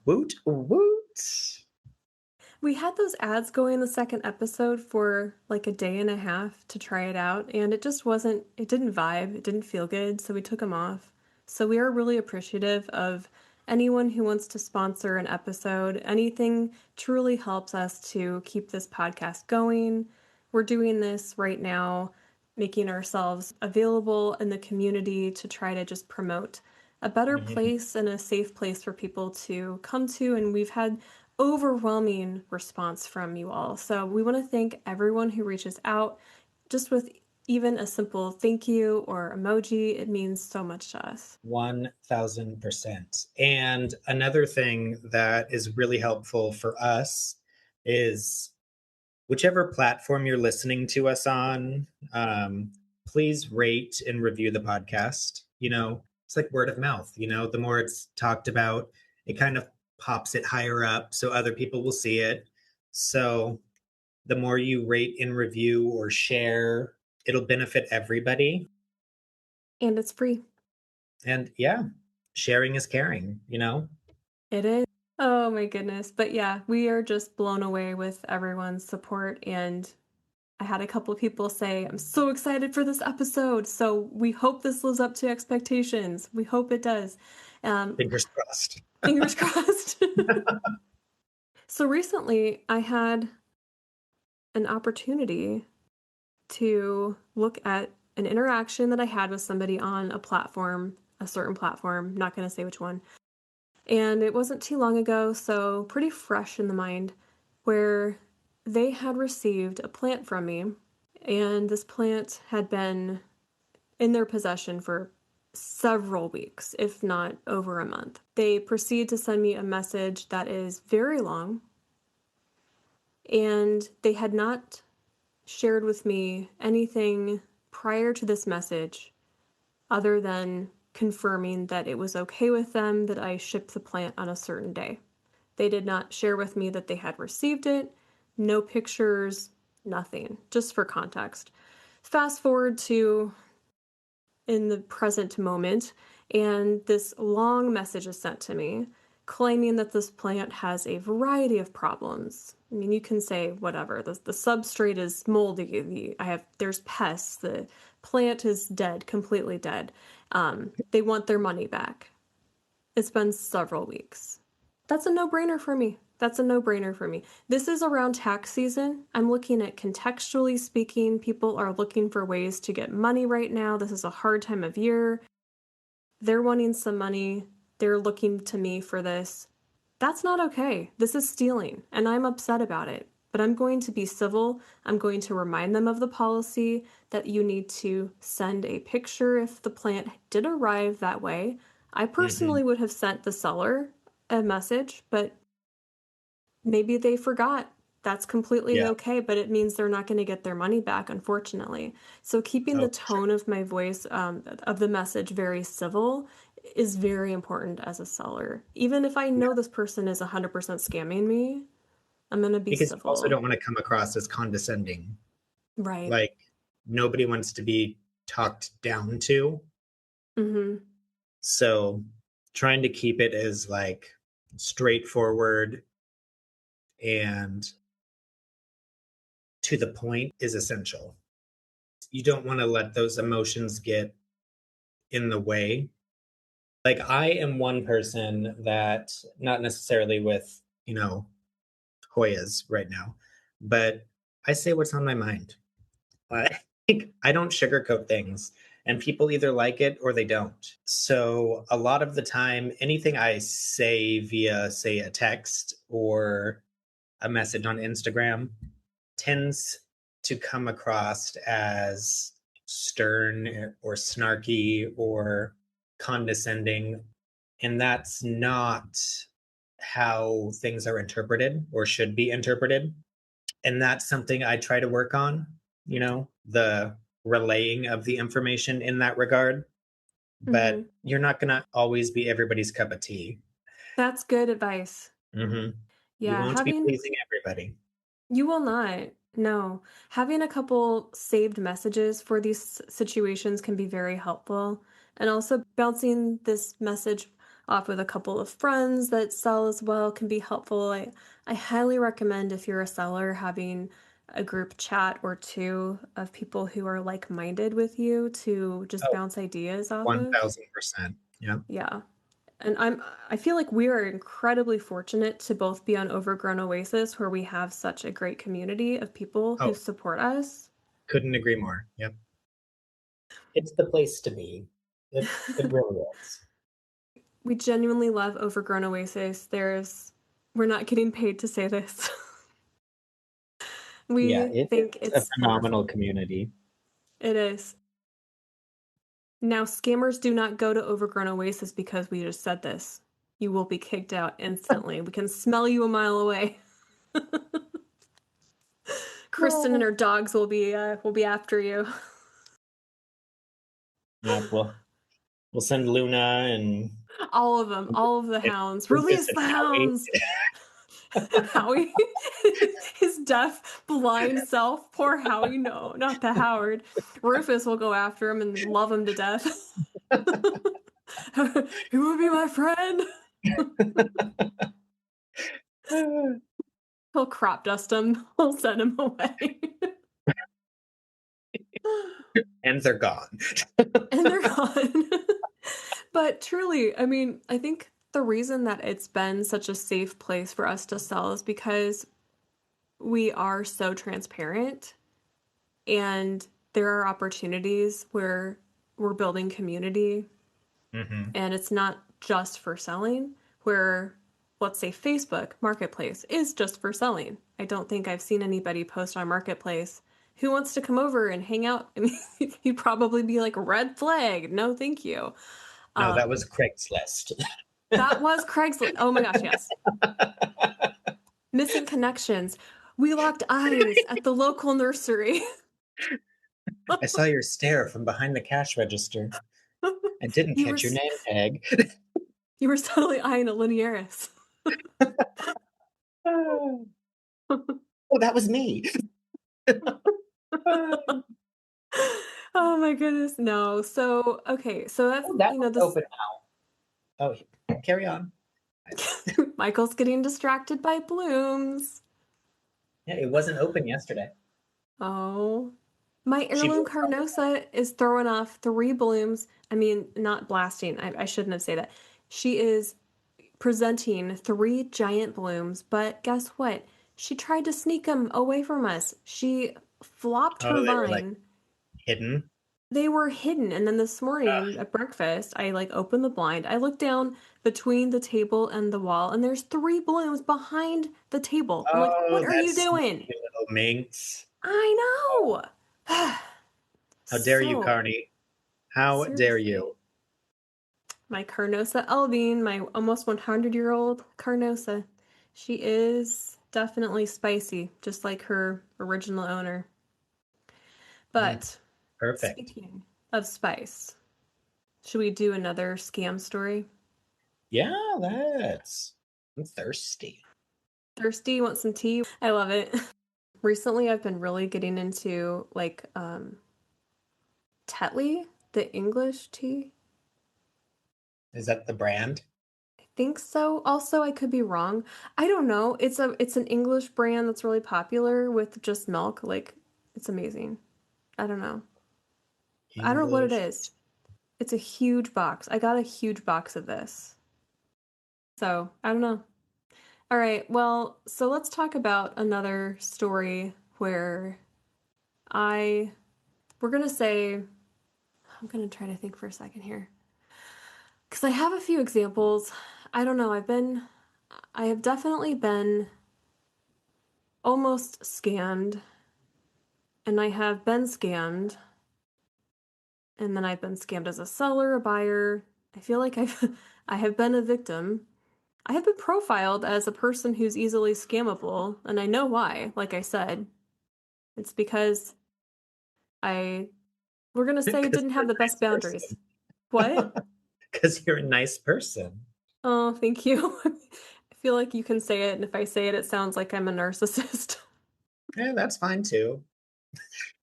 Woot woot. We had those ads going the second episode for like a day and a half to try it out, and it just wasn't, it didn't vibe, it didn't feel good, so we took them off. So we are really appreciative of anyone who wants to sponsor an episode. Anything truly helps us to keep this podcast going. We're doing this right now, making ourselves available in the community to try to just promote a better Mhm. place and a safe place for people to come to. And we've had overwhelming response from you all. So we want to thank everyone who reaches out just with even a simple thank you or emoji. It means so much to us. 1000%. And another thing that is really helpful for us is whichever platform you're listening to us on, please rate and review the podcast. It's like word of mouth. The more it's talked about, it kind of pops it higher up so other people will see it. So the more you rate and review or share, it'll benefit everybody. And it's free. And yeah, sharing is caring. It is. Oh my goodness. But yeah, we are just blown away with everyone's support. And I had a couple of people say, I'm so excited for this episode. So we hope this lives up to expectations. We hope it does. Fingers crossed. Fingers crossed. So recently I had an opportunity to look at an interaction that I had with somebody on a platform, a certain platform, not going to say which one. And it wasn't too long ago, so pretty fresh in the mind, where they had received a plant from me, and this plant had been in their possession for several weeks, if not over a month. They proceed to send me a message that is very long, and they had not shared with me anything prior to this message other than confirming that it was okay with them that I ship the plant on a certain day. They did not share with me that they had received it, no pictures, nothing, just for context. Fast forward to in the present moment, and this long message is sent to me claiming that this plant has a variety of problems. I mean, you can say whatever. The substrate is moldy. There's pests. The plant is dead, completely dead. They want their money back. It's been several weeks. That's a no-brainer for me. That's a no-brainer for me. This is around tax season. I'm looking at contextually speaking. People are looking for ways to get money right now. This is a hard time of year. They're wanting some money. They're looking to me for this. That's not okay. This is stealing, and I'm upset about it. But I'm going to be civil. I'm going to remind them of the policy that you need to send a picture if the plant did arrive that way. I Mhm. personally would have sent the seller a message, but maybe they forgot. That's completely Yeah. okay, but it means they're not gonna get their money back, unfortunately. So keeping Oh, the for sure. tone of my voice, of the message very civil is very important as a seller. Even if I know Yeah. this person is 100% scamming me, I'm gonna be Because you also civil. don't wanna come across as condescending. Right. Like, nobody wants to be talked down to. Mhm. So, trying to keep it as, like, straightforward and to the point is essential. You don't wanna let those emotions get in the way. Like, I am one person that not necessarily with, Hoyas right now, but I say what's on my mind. I I don't sugarcoat things, and people either like it or they don't. So, a lot of the time, anything I say via, say, a text or a message on Instagram tends to come across as stern or snarky or condescending. And that's not how things are interpreted or should be interpreted. And that's something I try to work on, the relaying of the information in that regard. But Mhm. you're not going to always be everybody's cup of tea. That's good advice. Hmm. You Yeah, won't be having pleasing everybody. you will not. No. Having a couple saved messages for these situations can be very helpful. And also bouncing this message off with a couple of friends that sell as well can be helpful. I highly recommend if you're a seller having a group chat or two of people who are like-minded with you to just Oh, bounce ideas off of. 1000%. Yeah. Yeah. And I feel like we are incredibly fortunate to both be on Overgrown Oasis where we have such a great community of people who Oh, support us. couldn't agree more. Yep. It's the place to be. It really is. We genuinely love Overgrown Oasis. We're not getting paid to say this. Yeah, We it think is a it's phenomenal wonderful. community. It is. Now, scammers do not go to Overgrown Oasis because we just said this. You will be kicked out instantly. We can smell you a mile away. Kristen and her dogs will be after you. Yep, we'll send Luna and All of them, all of the and hounds. Rufus Release and the Howie. hounds. Howie, his deaf, blind self. Poor Howie. No, not the Howard. Rufus will go after him and love him to death. He would be my friend. He'll crop dust him. He'll send him away. And they're gone. And they're gone. But truly, I mean, I think the reason that it's been such a safe place for us to sell is because we are so transparent and there are opportunities where we're building community Mhm. and it's not just for selling, where let's say Facebook Marketplace is just for selling. I don't think I've seen anybody post on Marketplace who wants to come over and hang out. I mean, you'd probably be like, red flag, no thank you. No, that Um, was Craigslist. that was Craigslist. Oh my gosh, yes. Missing connections. We locked eyes at the local nursery. I saw your stare from behind the cash register. I didn't you were catch your name tag. you were totally eyeing a Linearis. Oh, that was me. Oh my goodness, no. So, okay, so that's, Oh, that one's this open now. Oh, carry on. Michael's getting distracted by blooms. Yeah, it wasn't open yesterday. Oh. My She heirloom blooms all the carnosa is throwing off three blooms. I mean, not blasting. I shouldn't have said that. She is presenting three giant blooms, but guess what? She tried to sneak them away from us. She flopped time. her Oh, they were like vine. hidden. They were hidden, and then this Ugh. morning at breakfast, I, like, opened the blind. I looked down between the table and the wall, and there's three blooms behind the table. I'm like, "What Oh, are that you doing?" sneaky little minx. I know! How dare you, So, Carney? How dare seriously. you? My Carnosa Alvine, my almost 100-year-old Carnosa. She is definitely spicy, just like her original owner. Mm, But perfect. speaking of spice, should we do another scam story? Yeah, I'm thirsty. Thirsty, want some tea? I love it. Recently, I've been really getting into like Tetley, the English tea. Is that the brand? I think so. Also, I could be wrong. I don't know. It's an English brand that's really popular with just milk. Like it's amazing. I don't know. I don't know what it English. is. It's a huge box. I got a huge box of this. So, I don't know. All right. Well, so let's talk about another story where I we're going to say I'm going to try to think for a second here. Cuz I have a few examples. I don't know. I have definitely been almost scammed, and I have been scammed, and then I've been scammed as a seller, a buyer. I feel like I have been a victim. I have been profiled as a person who's easily scammable, and I know why. Like I said, it's because I we're gonna say Because didn't you're have the a best nice boundaries. What? person. Because you're a nice person. Oh, thank you. I feel like you can say it, and if I say it, it sounds like I'm a narcissist. Yeah, that's fine too.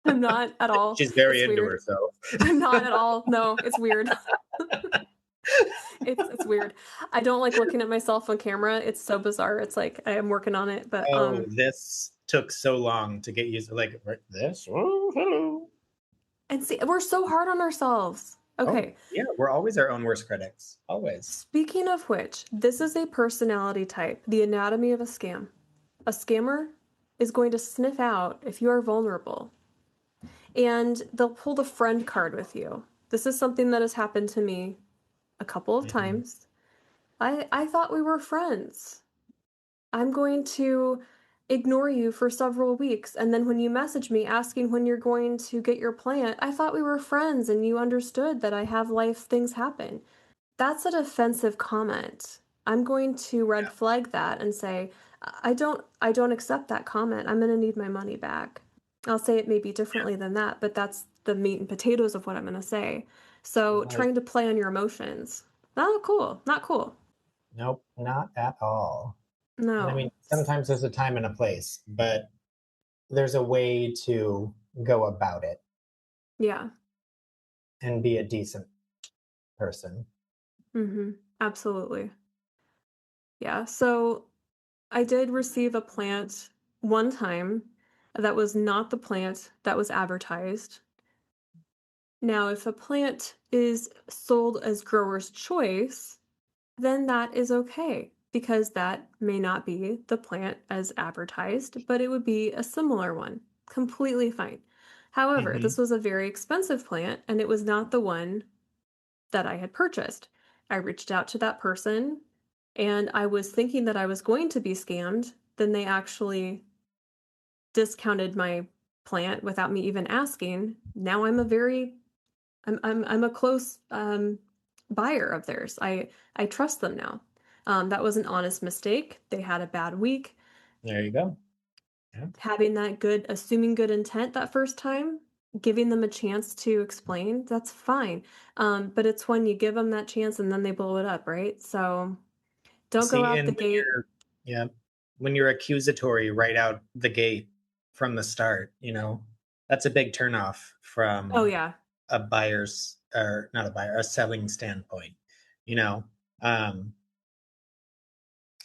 I'm not at all. She's very It's into weird. herself. I'm not at all. No, it's weird. It's weird. I don't like looking at myself on camera. It's so bizarre. It's like I am working on it, but Oh, this took so long to get used to. Like right, this. Oh, hello. and see, we're so hard on ourselves. Oh, Okay. yeah. We're always our own worst critics. Always. Speaking of which, this is a personality type, the anatomy of a scam. A scammer is going to sniff out if you are vulnerable, and they'll pull the friend card with you. This is something that has happened to me a couple of Mhm. times. I thought we were friends. I'm going to ignore you for several weeks. And then when you message me asking when you're going to get your plant, I thought we were friends and you understood that I have life things happen. That's a defensive comment. I'm going to red flag that and say, I don't accept that comment. I'm going to need my money back. I'll say it maybe differently than that, but that's the meat and potatoes of what I'm going to say. So Right. trying to play on your emotions. Not cool. Not cool. Nope, not at all. And I No. mean, sometimes there's a time and a place, but there's a way to go about it Yeah. and be a decent person. Mhm. Absolutely. Yeah. So I did receive a plant one time that was not the plant that was advertised. Now, if a plant is sold as grower's choice, then that is okay because that may not be the plant as advertised, but it would be a similar one. Completely fine. However, Hmm. this was a very expensive plant and it was not the one that I had purchased. I reached out to that person and I was thinking that I was going to be scammed. Then they actually discounted my plant without me even asking. Now I'm a close buyer of theirs. I trust them now. That was an honest mistake. They had a bad week. There you go. Yeah. Having that good, assuming good intent that first time, giving them a chance to explain, that's fine. But it's when you give them that chance and then they blow it up, right? So don't go See, out and the when gate. yeah, when you're accusatory right out the gate from the start, that's a big turnoff Oh from yeah. a buyer's, or not a buyer, a selling standpoint, you know. Um,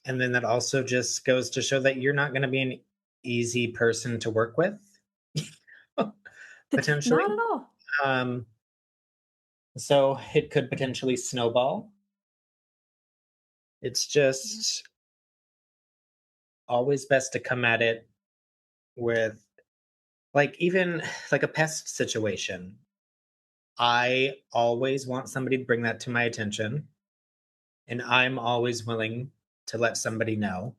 and then that also just goes to show that you're not going to be an easy person to work with, Not potentially. at all. Um, so it could potentially snowball. It's Yeah. just always best to come at it with, like, even like a pest situation. I always want somebody to bring that to my attention, and I'm always willing to let somebody know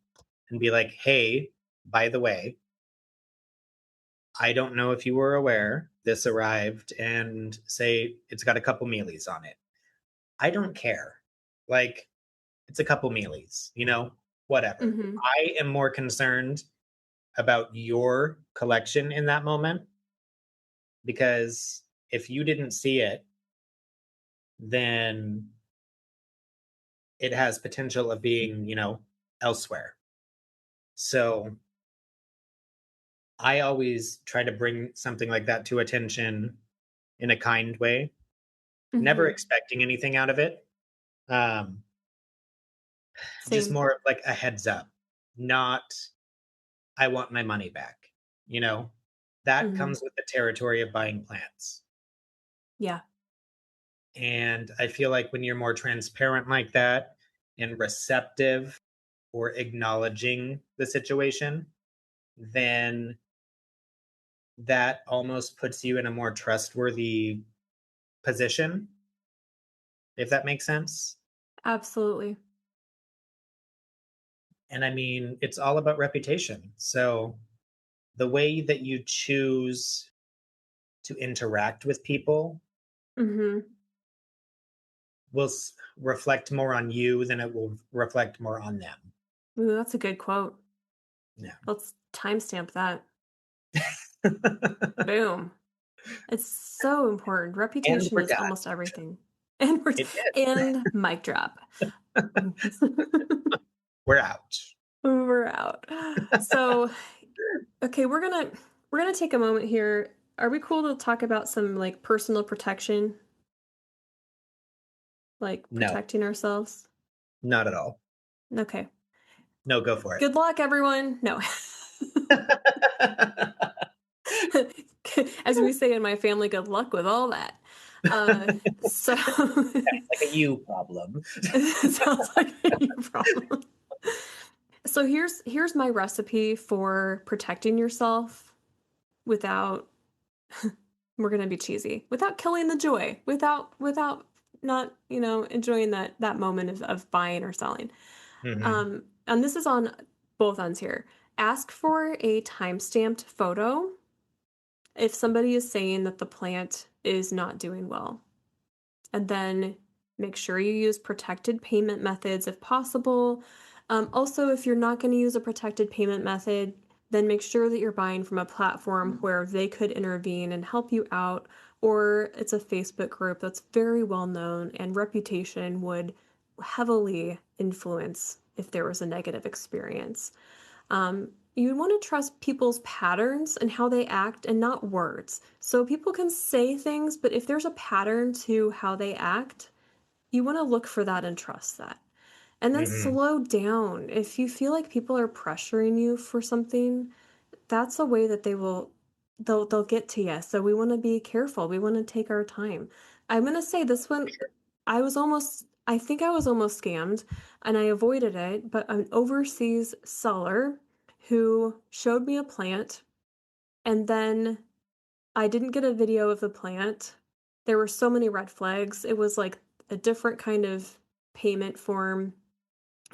and be like, "Hey, by the way, I don't know if you were aware this arrived, and say it's got a couple mealies on it. I don't care. Like, it's a couple mealies, whatever. Mhm. I am more concerned about your collection in that moment because if you didn't see it, then it has potential of being, elsewhere. So I always try to bring something like that to attention in a kind way, never Mhm. expecting anything out of it. Um, just Same. more of like a heads up, not I want my money back. You know, that Mhm. comes with the territory of buying plants. Yeah. And I feel like when you're more transparent like that and receptive or acknowledging the situation, then that almost puts you in a more trustworthy position, if that makes sense. Absolutely. And I mean, it's all about reputation. So the way that you choose to interact with people Mhm. will reflect more on you than it will reflect more on them. Ooh, that's a good quote. Yeah. Let's timestamp that. Boom. It's so important. And Reputation we're is done. almost everything. And It is. and mic drop. We're out. We're out. So, okay, we're gonna take a moment here. Are we cool to talk about some like personal protection, like No, protecting ourselves? not at all. Okay. No, go for it. Good luck, everyone. No. As we say in my family, good luck with all that. So Like a you problem. it sounds like a problem. So here's my recipe for protecting yourself without we're gonna be cheesy, without killing the joy, without not, enjoying that moment of buying or selling. Hmm. And this is on both ends here. Ask for a time-stamped photo if somebody is saying that the plant is not doing well. And then make sure you use protected payment methods if possible. Also, if you're not going to use a protected payment method, then make sure that you're buying from a platform where they could intervene and help you out, or it's a Facebook group that's very well known and reputation would heavily influence if there was a negative experience. You want to trust people's patterns and how they act and not words. So people can say things, but if there's a pattern to how they act, you want to look for that and trust that. And then Hmm. slow down. If you feel like people are pressuring you for something, that's a way that they'll get to you. So we want to be careful. We want to take our time. I'm going to say this one I think I was almost scammed and I avoided it, but an overseas seller who showed me a plant and then I didn't get a video of the plant. There were so many red flags. It was like a different kind of payment form,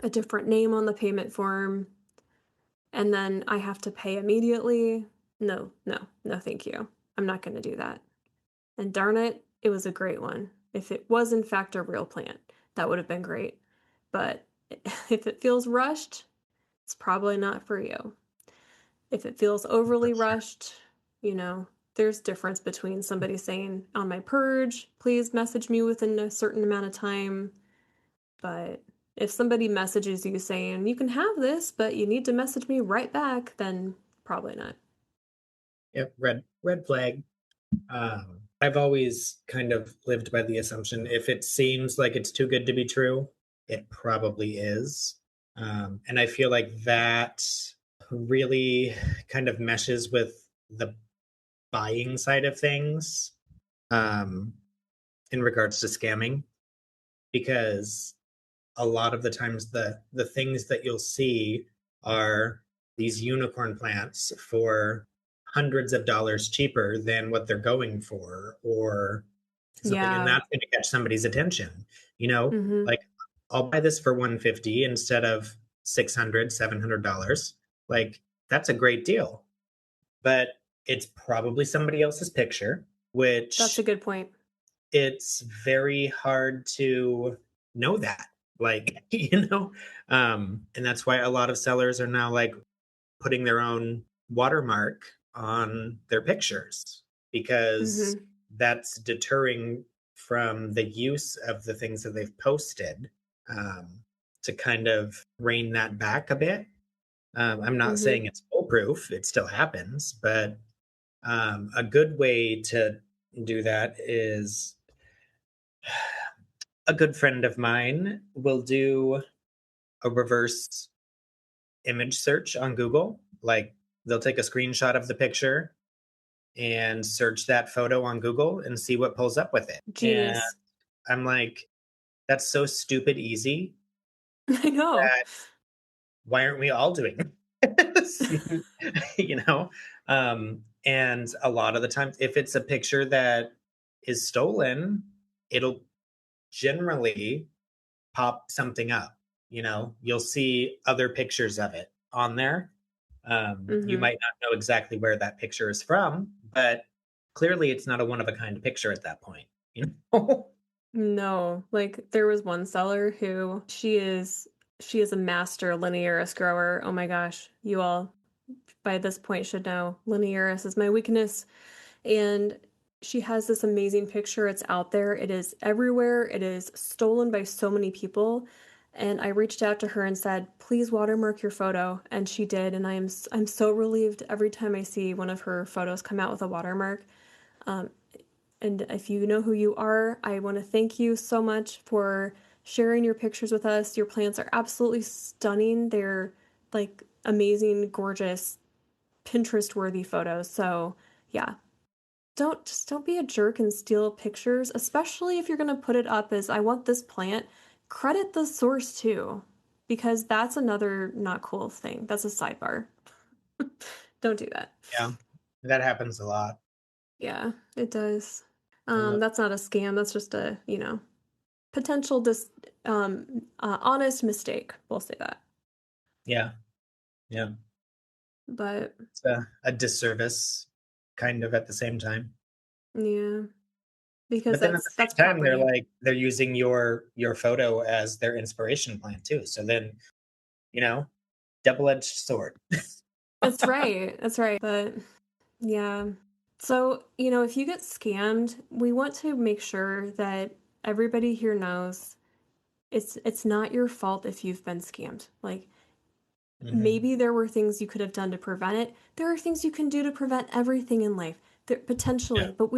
a different name on the payment form, and then I have to pay immediately. No, no, no, thank you. I'm not going to do that. And darn it, it was a great one. If it was in fact a real plant, that would have been great. But if it feels rushed, it's probably not for you. If it feels For overly sure. rushed, you know, there's difference between somebody saying on my purge, please message me within a certain amount of time. But if somebody messages you saying you can have this, but you need to message me right back, then probably not. Yep. Red flag. I've always kind of lived by the assumption if it seems like it's too good to be true, it probably is. And I feel like that really kind of meshes with the buying side of things, um, in regards to scamming, because a lot of the times the things that you'll see are these unicorn plants for hundreds of dollars cheaper than what they're going for or something, and Yeah. that's going to catch somebody's attention. you know Mhm. like, I'll buy this for 150 instead of 600, $700. Like, that's a great deal, but it's probably somebody else's picture, That's a which good point. it's very hard to know that. Like, and that's why a lot of sellers are now like putting their own watermark on their pictures because Mhm. that's deterring from the use of the things that they've posted, um, to kind of rein that back a bit. I'm not saying Mhm. it's foolproof, it still happens, but a good way to do that is a good friend of mine will do a reverse image search on Google. Like they'll take a screenshot of the picture and search that photo on Google and see what pulls up with it. And Genius. I'm like, that's so stupid easy I know. that why aren't we all doing this? you know? And a lot of the time, if it's a picture that is stolen, it'll generally pop something up. You'll see other pictures of it on there. You Mhm. might not know exactly where that picture is from, but clearly it's not a one of a kind picture at that point. You know? No, like, there was one seller who she is a master linearis grower. Oh my gosh, you all by this point should know linearis is my weakness, and she has this amazing picture, it's out there, it is everywhere, it is stolen by so many people, and I reached out to her and said, "Please watermark your photo," and she did, and I'm so relieved every time I see one of her photos come out with a watermark. Um, and if you know who you are, I want to thank you so much for sharing your pictures with us. Your plants are absolutely stunning. They're like amazing, gorgeous, Pinterest worthy photos. So, yeah. Don't be a jerk and steal pictures, especially if you're going to put it up as I want this plant. Credit the source too, because that's another not cool thing. That's a sidebar. Don't do that. Yeah, that happens a lot. Yeah, it does. And That's not a scam. That's just a, potential honest mistake, we'll say that. yeah, yeah, But, it's a disservice, kind of at the same time. yeah, because But then at the that's same time, property. they're using your photo as their inspiration plant too. So then, you know, double edged sword. That's right, but yeah. So, if you get scammed, we want to make sure that everybody here knows it's not your fault if you've been scammed. Like, Hmm. maybe there were things you could have done to prevent it. There are things you can do to prevent everything in life, there, Yeah. potentially, but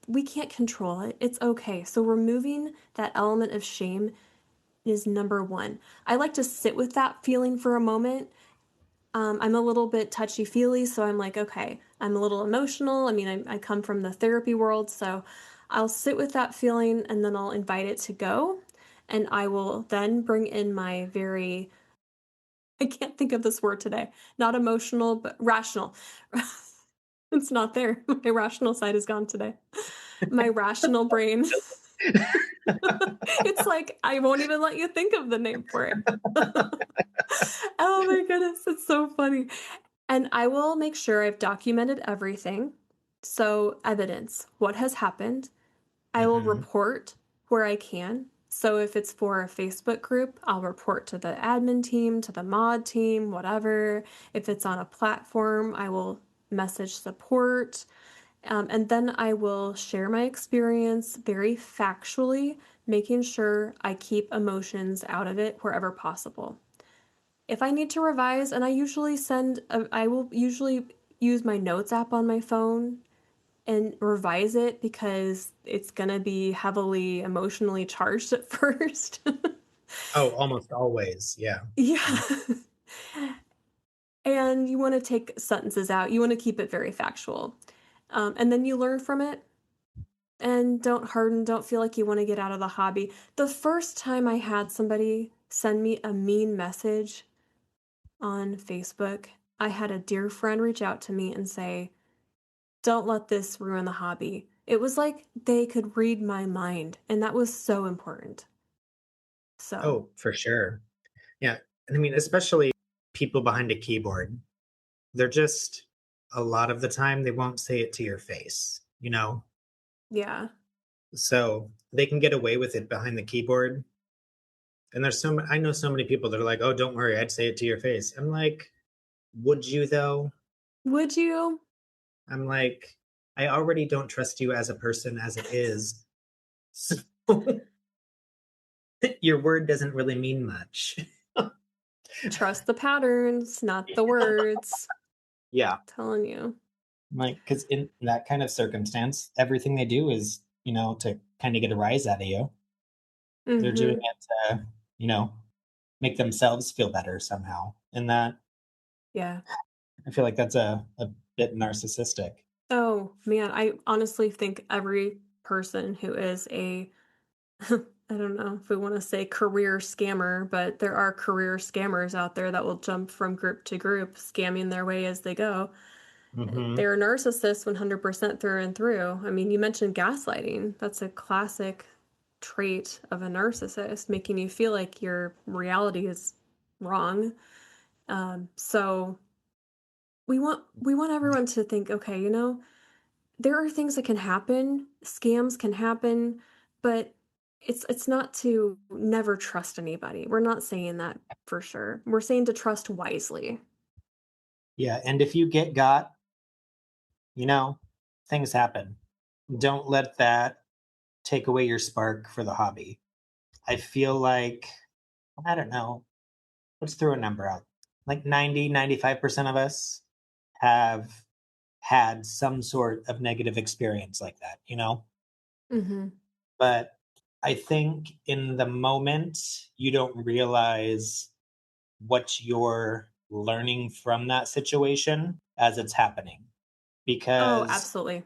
we can't control it. It's okay. So removing that element of shame is number one. I like to sit with that feeling for a moment. I'm a little bit touchy feely, so I'm like, okay, I'm a little emotional. I mean, I come from the therapy world, so I'll sit with that feeling and then I'll invite it to go. And I will then bring in my very I can't think of this word today. Not emotional, but rational. It's not there. My rational side is gone today. My rational brain. It's like I won't even let you think of the name for it. Oh my goodness, it's so funny. And I will make sure I've documented everything. So, evidence, what has happened. I will Hmm. report where I can. So if it's for a Facebook group, I'll report to the admin team, to the mod team, whatever. If it's on a platform, I will message support. And then I will share my experience very factually, making sure I keep emotions out of it wherever possible. If I need to revise, and I will usually use my notes app on my phone and revise it because it's gonna be heavily emotionally charged at first. Oh, almost always. Yeah. Yeah. Yeah. And you want to take sentences out. You want to keep it very factual. And then you learn from it and don't harden, don't feel like you want to get out of the hobby. The first time I had somebody send me a mean message on Facebook, I had a dear friend reach out to me and say, don't let this ruin the hobby. It was like they could read my mind, and that was so important. So, Oh, for sure. Yeah. And I mean, especially people behind a keyboard, they're just a lot of the time they won't say it to your face, you know? yeah. So they can get away with it behind the keyboard. And I know so many people that are like, oh, don't worry, I'd say it to your face. I'm like, would you though? Would you? I'm like, I already don't trust you as a person as it is. So your word doesn't really mean much. Trust the patterns, not the words. Yeah. Telling you. Like, because in that kind of circumstance, everything they do is, to kind of get a rise out of you. They're doing Mhm. it to, make themselves feel better somehow. And that, Yeah. I feel like that's a bit narcissistic. Oh, man, I honestly think every person who is a I don't know if we wanna say career scammer, but there are career scammers out there that will jump from group to group, scamming their way as they go. Hmm. They're narcissists 100% through and through. I mean, you mentioned gaslighting. That's a classic trait of a narcissist, making you feel like your reality is wrong. So we want everyone to think, okay, there are things that can happen, scams can happen, but it's not to never trust anybody. We're not saying that for sure. We're saying to trust wisely. Yeah. And if you get got, you know, things happen. Don't let that take away your spark for the hobby. I feel like, I don't know, let's throw a number out. Like 90, 95% of us have had some sort of negative experience like that. Mhm. But I think in the moment, you don't realize what you're learning from that situation as it's happening Oh, because absolutely.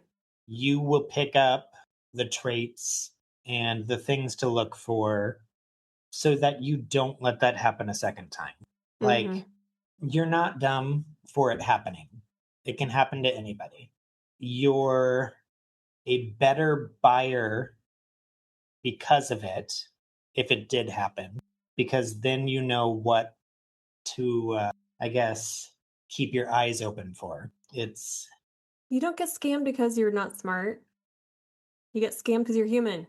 you will pick up the traits and the things to look for so that you don't let that happen a second time. Like, Mhm. you're not dumb for it happening. It can happen to anybody. You're a better buyer because of it, if it did happen, because then you know what to, I guess, keep your eyes open for. It's, You don't get scammed because you're not smart. You get scammed because you're human.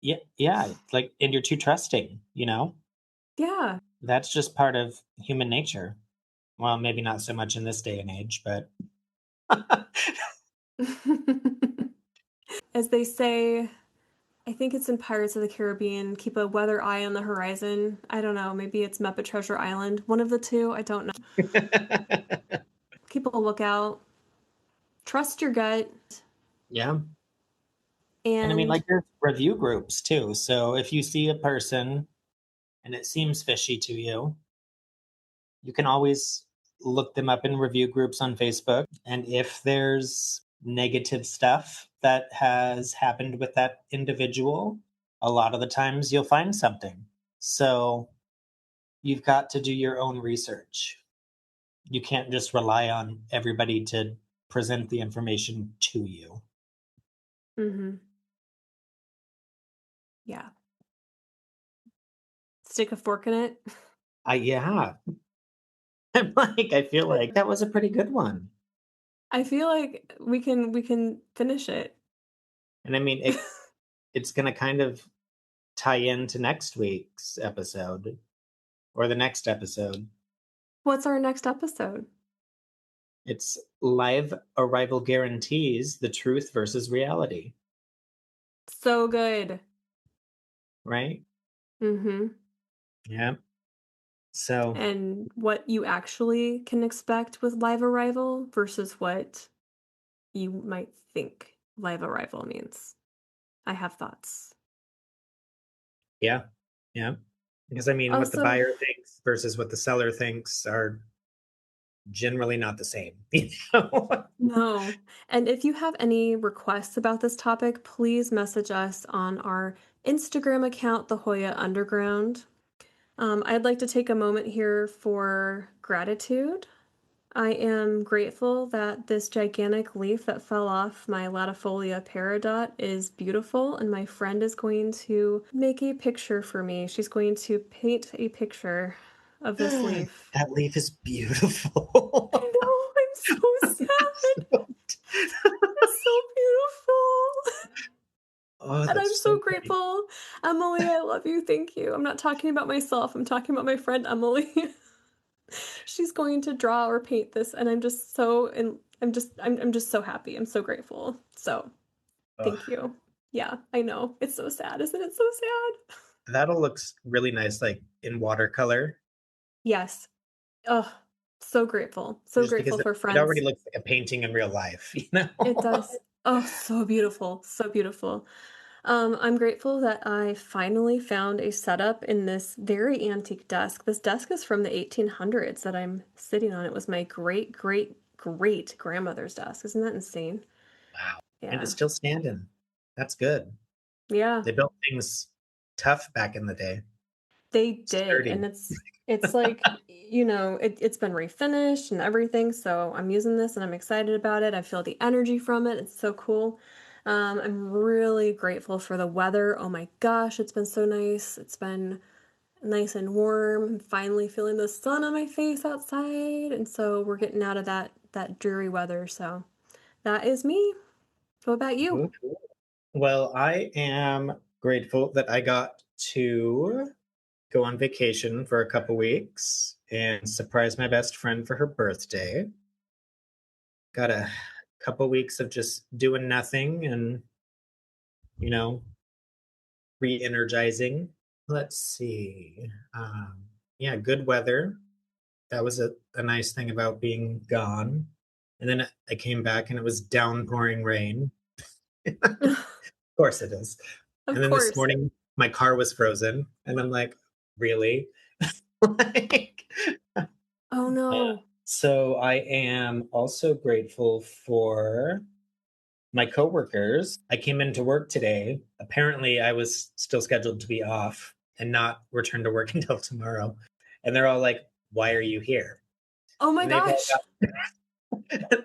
yeah, yeah, like, and you're too trusting. Yeah. That's just part of human nature. Well, maybe not so much in this day and age, but As they say, I think it's in Pirates of the Caribbean, keep a weather eye on the horizon. I don't know, maybe it's Muppet Treasure Island. One of the two, I don't know. Keep a lookout. Trust your gut. yeah. And I mean, And like, there's review groups too. So if you see a person and it seems fishy to you, you can always look them up in review groups on Facebook. And if there's negative stuff that has happened with that individual, a lot of the times you'll find something. So you've got to do your own research. You can't just rely on everybody to present the information to you. mhm, yeah. Stick a fork in it. Yeah. I feel like that was a pretty good one. I feel like we can finish it. And I mean, it's going to kind of tie into next week's episode or the next episode. What's our next episode? It's live arrival guarantees the truth versus reality, So good. right? Mhm. Yeah. So, And what you actually can expect with live arrival versus what you might think live arrival means. I have thoughts. yeah. Yeah. Because I mean, what the Also, buyer thinks versus what the seller thinks are generally not the same. You know? no. And if you have any requests about this topic, please message us on our Instagram account, the Hoya Underground. I'd like to take a moment here for gratitude. I am grateful that this gigantic leaf that fell off my Latifolia peridot is beautiful, and my friend is going to make a picture for me. She's going to paint a picture of this leaf. That leaf is I beautiful. know, I'm so sad. It's so beautiful. Emily, I love you. Thank you. I'm not talking about myself. I'm talking about my friend Emily. She's going to draw or paint this, and I'm just so and I'm just so happy. I'm so grateful. So Oh, thank you. Yeah, I know. It's so sad, isn't it so sad? that'll look really nice, like in watercolor, Yes. Oh, so grateful. So just because grateful for it already friends. looks like a painting in real life, you know? It does. Oh, so beautiful. So beautiful. I'm grateful that I finally found a setup in this very antique desk. This desk is from the 1800s that I'm sitting on. It was my great, great, great grandmother's desk. Isn't that insane? Wow. And it's Yeah. still standing. That's good. Yeah. They built things tough back in the day. They did, and Sturdy. it's like, it's been refinished and everything, so I'm using this and I'm excited about it. I feel the energy from it. It's so cool. I'm really grateful for the weather. Oh my gosh, it's been so nice. It's been nice and warm. I'm finally feeling the sun on my face outside, and so we're getting out of that dreary weather. So that is me. What about you? Cool, cool. Well, I am grateful that I got to go on vacation for a couple weeks and surprise my best friend for her birthday. Got a couple weeks of just doing nothing and, you know, re-energizing. Let's see. Yeah, good weather. That was a nice thing about being gone. And then I came back and it was downpouring rain. Of course it is. Of And then this course. morning my car was frozen and I'm like, really? Like, Oh no. so I am also grateful for my coworkers. I came into work today. Apparently, I was still scheduled to be off and not return to work until tomorrow. And they're all like, "Why are you here?" Oh my And gosh.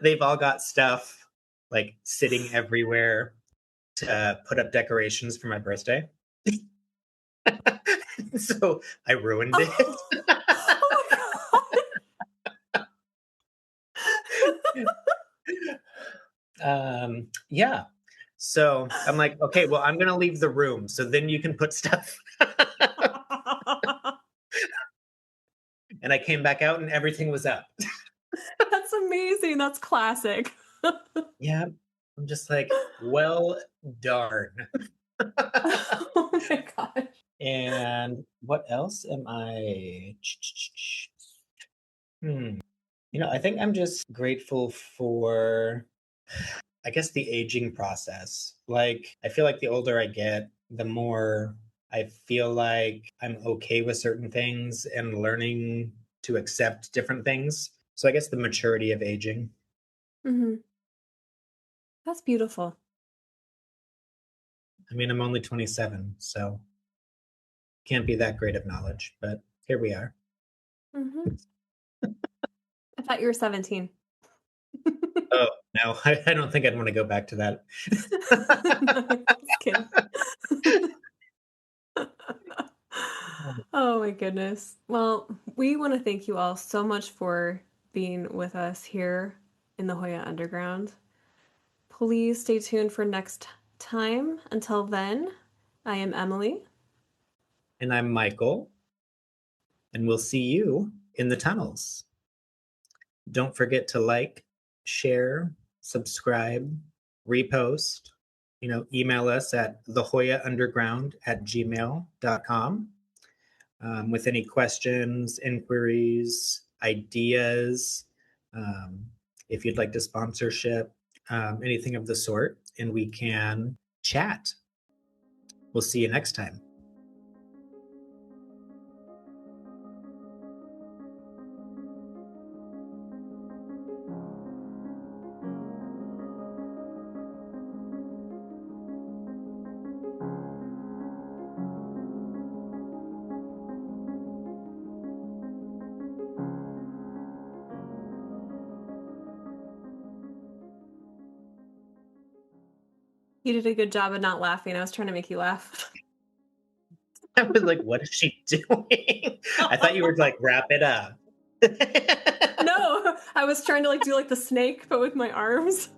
they've all got stuff like sitting everywhere to put up decorations for my birthday. So I ruined it. Oh, oh my god. Yeah. So I'm like, okay, well, I'm gonna leave the room so then you can put stuff. And I came back out and everything was up. That's amazing. That's classic. Yeah. I'm just like, well, darn. Oh my gosh. And what else am I? Hmm. I think I'm just grateful for, I guess, the aging process. Like, I feel like the older I get, the more I feel like I'm okay with certain things and learning to accept different things. So I guess the maturity of aging. Mhm. That's beautiful. I mean, I'm only 27, so can't be that great of knowledge, but here we are. Mhm. I thought you were 17. Oh, no, I don't think I'd want to go back to that. No, just kidding. Oh my goodness. Well, we want to thank you all so much for being with us here in the Hoya Underground. Please stay tuned for next time. Until then, I am Emily. And I'm Michael, and we'll see you in the tunnels. Don't forget to like, share, subscribe, repost. Email us at thehoyaunderground@gmail.com with any questions, inquiries, ideas, um, if you'd like to sponsorship, anything of the sort, and we can chat. We'll see you next time. You did a good job of not laughing. I was trying to make you laugh. I was like, what is she doing? I thought you were like, wrap it up. No, I was trying to do like the snake, but with my arms.